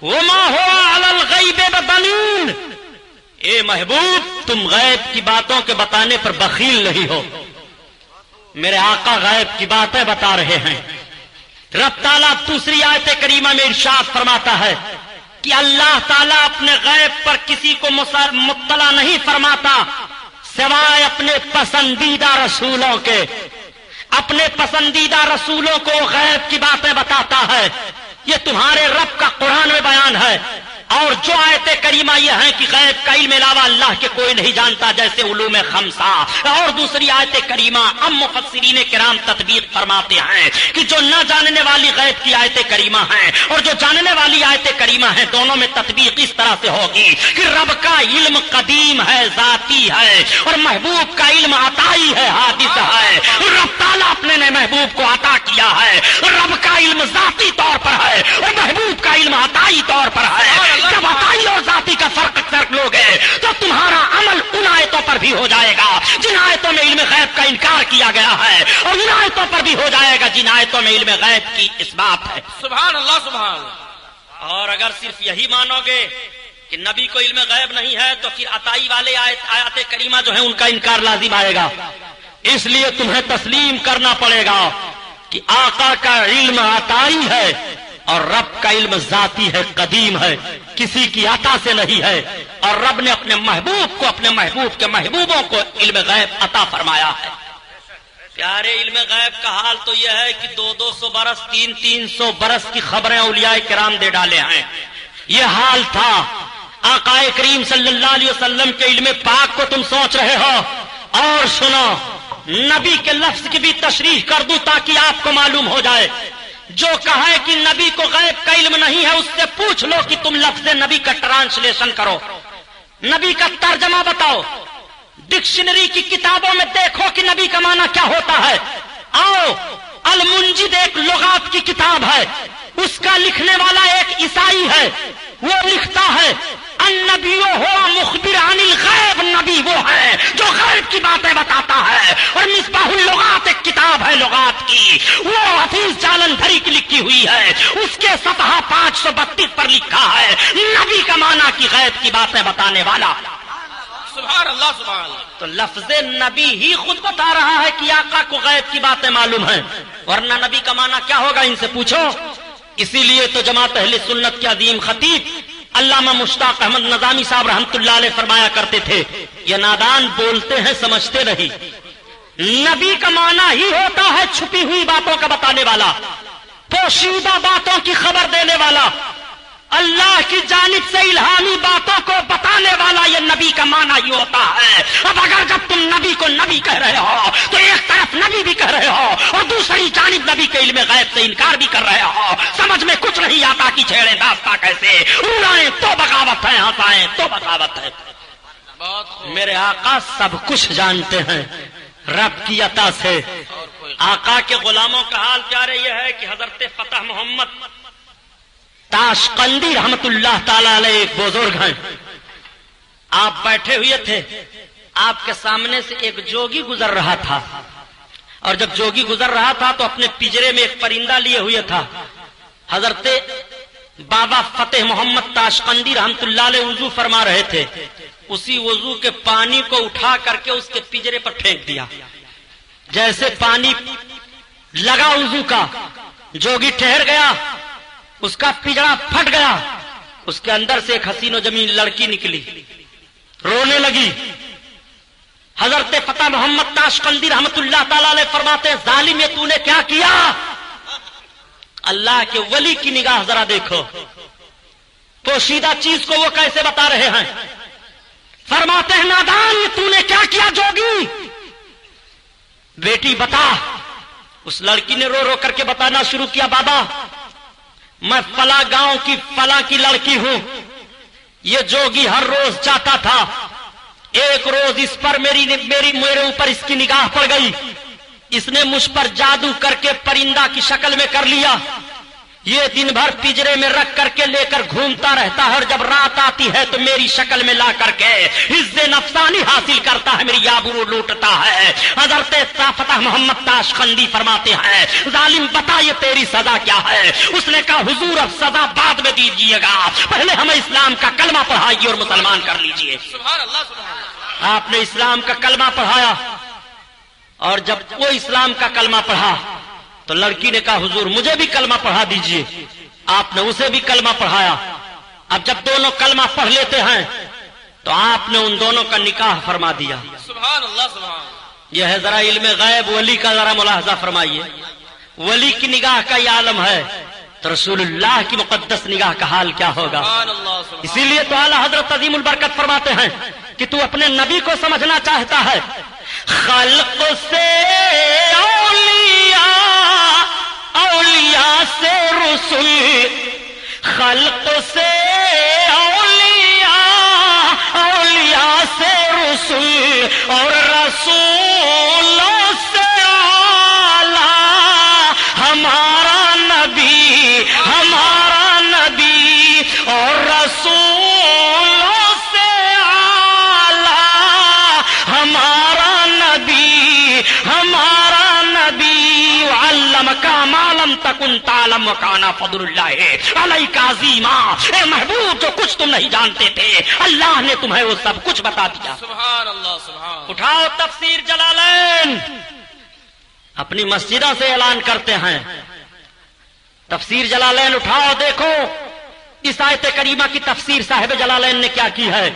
وما هو علی الغیب بضنین. اے محبوب تم غیب کی باتوں کے بتانے پر بخیل نہیں ہو. میرے آقا غیب کی باتیں بتا رہے ہیں. رب تعالیٰ دوسری آیت کریمہ میں ارشاد فرماتا ہے کہ اللہ تعالیٰ اپنے غیب پر کسی کو مطلع نہیں فرماتا سوائے اپنے پسندیدہ رسولوں کے. اپنے پسندیدہ رسولوں کو غیب کی باتیں بتاتا ہے. یہ تمہارے رب کا قرآن میں بیان ہے. اور جو آیت کریمہ یہ ہے کہ غیب کا علم علاوہ اللہ کے کوئی نہیں جانتا جیسے علوم خمسہ. اور دوسری آیت کریمہ اب مفسرین کرام تطبیق فرماتے ہیں کہ جو نہ جاننے والی غیب کی آیت کریمہ ہیں اور جو جاننے والی آیت کریمہ ہیں دونوں میں تطبیق اس طرح سے ہوگی کہ رب کا علم قدیم ہے ذاتی ہے اور محبوب کا علم عطائی ہے حادث ہے. رب تعالیٰ اپنے نے محبوب کو عطا کیا ہے. رب کا علم ذاتی طور پر ہے اور محبوب کا علم عطائی طور پر ہے. جب عطائی اور ذاتی کا فرق لوگے تو تمہارا عمل ان آیتوں پر بھی ہو جائے گا جن آیتوں میں علم غیب کا انکار کیا گیا ہے اور ان آیتوں پر بھی ہو جائے گا جن آیتوں میں علم غیب کی اثبات ہے. سبحان اللہ سبحان اللہ. اور اگر صرف یہی مانو گے کہ نبی کو علم غیب نہیں ہے تو پھر عطائی والے آیات کریمہ جو ہیں ان کا انکار لازم آئے گا. اس لیے تمہیں تسلیم کرنا پڑے گا کہ آقا کا علم عطائی ہے اور رب کا علم ذاتی ہے قدیم ہے کسی کی عطا سے نہیں ہے. اور رب نے اپنے محبوب کو اپنے محبوب کے محبوبوں کو علم غیب عطا فرمایا ہے. پیارے علم غیب کا حال تو یہ ہے کہ 200 برس 300 برس کی خبریں اولیاء کرام دے ڈالے ہیں. یہ حال تھا. آقا کریم صلی اللہ علیہ وسلم کے علم پاک کو تم سوچ رہے ہو. اور سنو نبی کے لفظ کی بھی تشریح کر دوں تاکہ آپ کو معلوم ہو جائے. جو کہے کہ نبی کو غیب کا علم نہیں ہے اس سے پوچھ لو کہ تم لفظ نبی کا ٹرانسلیشن کرو نبی کا ترجمہ بتاؤ. ڈکشنری کی کتابوں میں دیکھو کہ نبی کا معنی کیا ہوتا ہے. آؤ المنجد ایک لغات کی کتاب ہے اس کا لکھنے والا ایک عیسائی ہے. وہ لکھتا ہے النبی ہوا مخبر عن الغیب. نبی وہ ہے جو غیب کی باتیں بتاتا ہے. اور مصباح اللغات ایک کتاب ہے لغات کی وہ حفیظ جالندھری کی لکھی ہوئی ہے. اس کے صفحہ 532 پر لکھا ہے نبی کا معنی کی غیب کی باتیں بتانے والا. سبحان اللہ سبحان اللہ. تو لفظ نبی ہی خود بتا رہا ہے کہ آقا کو غیب کی باتیں معلوم ہیں ورنہ نبی کا معنی کیا ہوگا ان سے پوچھو. اسی لیے تو جماعت اہل سنت کے عظیم خطیب علامہ مشتاق احمد نظامی صاحب رحمت اللہ علیہ فرمایا کرتے تھے یہ نادان بولتے ہیں سمجھتے نہیں. نبی کا معنی ہی ہوتا ہے چھپی ہوئی باتوں کا بتانے والا پوشیدہ باتوں کی خبر دینے والا. اللہ کی جانب سے الہامی باتوں کو بتانے والا یہ نبی کا معنی یہ ہوتا ہے. اب اگر جب تم نبی کو نبی کہہ رہے ہو تو ایک طرف نبی بھی کہہ رہے ہو اور دوسری جانب نبی کے علم غیب سے انکار بھی کر رہے ہو. سمجھ میں کچھ نہیں آتا کہ چھیڑے داستہ کیسے. اڑائیں تو بغاوت ہے, ہنسائیں تو بغاوت ہے. میرے آقا سب کچھ جانتے ہیں رب کی عطا سے. آقا کے غلاموں کا حال پیارے یہ ہے کہ حضرت فتح محمد تاشقندی رحمت اللہ تعالی علیہ ایک بزرگ ہیں. آپ بیٹھے ہوئے تھے, آپ کے سامنے سے ایک جوگی گزر رہا تھا, اور جب جوگی گزر رہا تھا تو اپنے پنجرے میں ایک پرندہ لیے ہوئے تھا. حضرت بابا فتح محمد تاشقندی رحمت اللہ علیہ وضو فرما رہے تھے. اسی وضو کے پانی کو اٹھا کر کے اس کے پنجرے پر پھینک دیا. جیسے پانی لگا وضو کا, جوگی ٹھہر گیا, اس کا پنجرا پھٹ گیا, اس کے اندر سے ایک حسین و جمیل لڑکی نکلی, رونے لگی. حضرت فتح محمد تاشقندی رحمت اللہ تعالی علیہ فرماتے ہیں ظالم یہ تو نے کیا کیا؟ اللہ کے ولی کی نگاہ ذرا دیکھو, پوشیدہ چیز کو وہ کیسے بتا رہے ہیں. فرماتے ہیں نادان یہ تو نے کیا کیا جوگی؟ بیٹی بتا. اس لڑکی نے رو رو کر کے بتانا شروع کیا, بابا میں فلاں گاؤں کی فلاں کی لڑکی ہوں. یہ جوگی ہر روز جاتا تھا, ایک روز اس پر میرے اوپر اس کی نگاہ پڑ گئی. اس نے مجھ پر جادو کر کے پرندہ کی شکل میں کر لیا. یہ دن بھر پنجرے میں رکھ کر کے لے کر گھومتا رہتا ہے, اور جب رات آتی ہے تو میری شکل میں لا کر کے عز نفسانی حاصل کرتا ہے, میری آبرو لوٹتا ہے. حضرت فتح محمد تاشقندی فرماتے ہیں ظالم بتا یہ تیری سزا کیا ہے؟ اس نے کہا حضور اب سزا بعد میں دیجیے گا, پہلے ہمیں اسلام کا کلمہ پڑھائیے اور مسلمان کر لیجیے. سبحان اللہ سبحان اللہ. آپ نے اسلام کا کلمہ پڑھایا, اور جب وہ اسلام کا کلمہ پڑھا تو لڑکی نے کہا حضور مجھے بھی کلمہ پڑھا دیجئے. آپ نے اسے بھی کلمہ پڑھایا. اب جب دونوں کلمہ پڑھ لیتے ہیں تو آپ نے ان دونوں کا نکاح فرما دیا. سبحان اللہ سبحان اللہ. یہ ہے ذرا علم غیب, ولی کا ذرا ملاحظہ فرمائیے. ولی کی نگاہ کا یہ عالم ہے تو رسول اللہ کی مقدس نگاہ کا حال کیا ہوگا. سبحان اللہ سبحان اللہ. اسی لیے تو اعلیٰ حضرت عظیم البرکت فرماتے ہیں کہ تو اپنے نبی کو سمجھنا چاہتا ہے, خلق سے اولیاء سے رسول, خلق سے اولیاء سے رسول, اور رسولوں سے اعلیٰ ہمارا نبی, ہمارا نبی, اور رسولوں سے اعلیٰ ہمارا نبی, ہمارا نبی. علمک ما لم تکن تعلم وکان فضل اللہ علیک عظیما. اے محبوب جو کچھ تم نہیں جانتے تھے اللہ نے تمہیں وہ سب کچھ بتا دیا. سبحان اللہ سبحان. اٹھاؤ تفسیر جلالین, اپنی مسجدوں سے اعلان کرتے ہیں تفسیر جلالین اٹھاؤ, دیکھو اس آیت کریمہ کی تفسیر صاحب جلالین نے کیا کی ہے.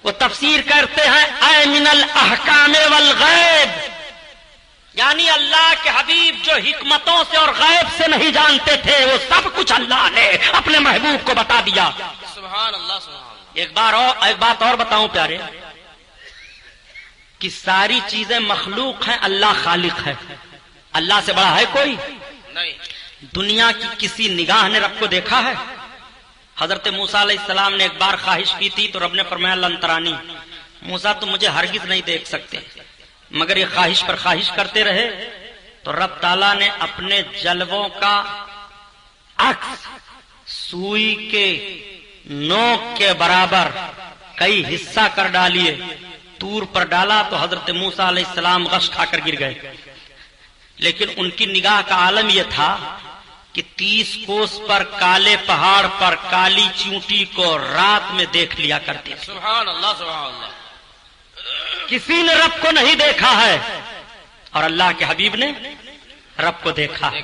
وہ تفسیر کرتے ہیں اے من الاحکام والغیب, یعنی اللہ کے حبیب جو حکمتوں سے اور غیب سے نہیں جانتے تھے وہ سب کچھ اللہ نے اپنے محبوب کو بتا دیا. سبحان اللہ سبحان اللہ. ایک بات اور بتاؤں پیارے, کہ ساری چیزیں مخلوق ہیں, اللہ خالق ہے. اللہ سے بڑا ہے کوئی نہیں. دنیا کی کسی نگاہ نے رب کو دیکھا ہے؟ حضرت موسیٰ علیہ السلام نے ایک بار خواہش کی تھی تو رب نے فرمایا لن ترانی, موسیٰ تم مجھے ہرگز نہیں دیکھ سکتے. مگر یہ خواہش پر خواہش کرتے رہے تو رب تعالیٰ نے اپنے جلووں کا عکس سوئی کے نوک کے برابر کئی حصہ کر ڈالیے, طور پر ڈالا تو حضرت موسیٰ علیہ السلام غش کھا کر گر گئے. لیکن ان کی نگاہ کا عالم یہ تھا کہ 30 کوس پر کالے پہاڑ پر کالی چونٹی کو رات میں دیکھ لیا کرتے تھے. سبحان اللہ سبحان اللہ. کسی نے رب کو نہیں دیکھا ہے اور اللہ کے حبیب نے رب کو دیکھا ہے.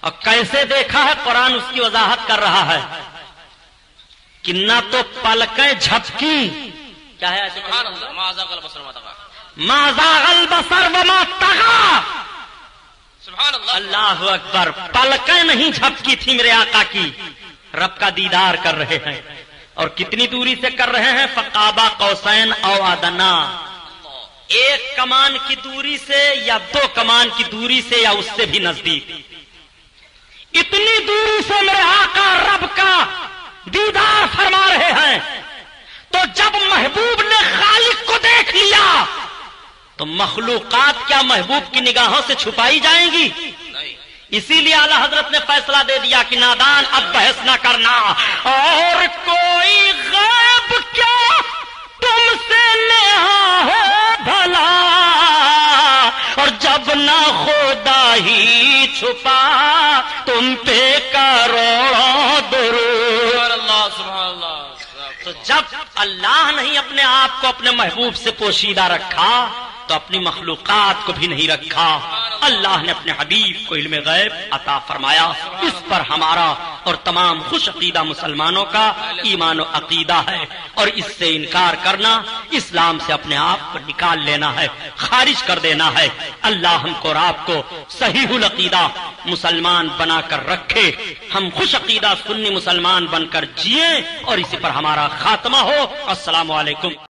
اور کیسے دیکھا ہے قرآن اس کی وضاحت کر رہا ہے کہ نہ تو پلکیں جھپکی, کیا ہے سبحان اللہ. ما زاغ البصر وما طغى. ما زاغ البصر وما طغى. سبحان اللہ. اللہ اکبر, پلکیں نہیں جھپکی تھی میرے آقا کی, رب کا دیدار کر رہے ہیں، اور کتنی دوری سے کر رہے ہیں؟ فقابا قوسین او ادنا، ایک کمان کی دوری سے یا 2 کمان کی دوری سے یا اس سے بھی نزدیک، اتنی دوری سے میرے آقا رب کا دیدار فرما رہے ہیں۔ تو جب محبوب نے خالق کو دیکھ لیا تو مخلوقات کیا محبوب کی نگاہوں سے چھپائی جائیں گی؟ اسی لیے اعلی حضرت نے فیصلہ دے دیا کہ نادان اب بحث نہ کرنا، اور کوئی غیب کیا تم سے نہا ہے بھلا، اور جب نہ خدا ہی چھپا تم پہ کروڑوں درود۔ اللہ سبحان اللہ۔ تو جب اللہ نہیں اپنے آپ کو اپنے محبوب سے پوشیدہ رکھا تو اپنی مخلوقات کو بھی نہیں رکھا۔ اللہ نے اپنے حبیب کو علم غیب عطا فرمایا۔ اس پر ہمارا اور تمام خوش عقیدہ مسلمانوں کا ایمان و عقیدہ ہے، اور اس سے انکار کرنا اسلام سے اپنے آپ کو نکال لینا ہے، خارج کر دینا ہے۔ اللہ ہم کو اور آپ کو صحیح العقیدہ مسلمان بنا کر رکھے، ہم خوش عقیدہ سنی مسلمان بن کر جئیں، اور اسی پر ہمارا خاتمہ ہو۔ السلام علیکم۔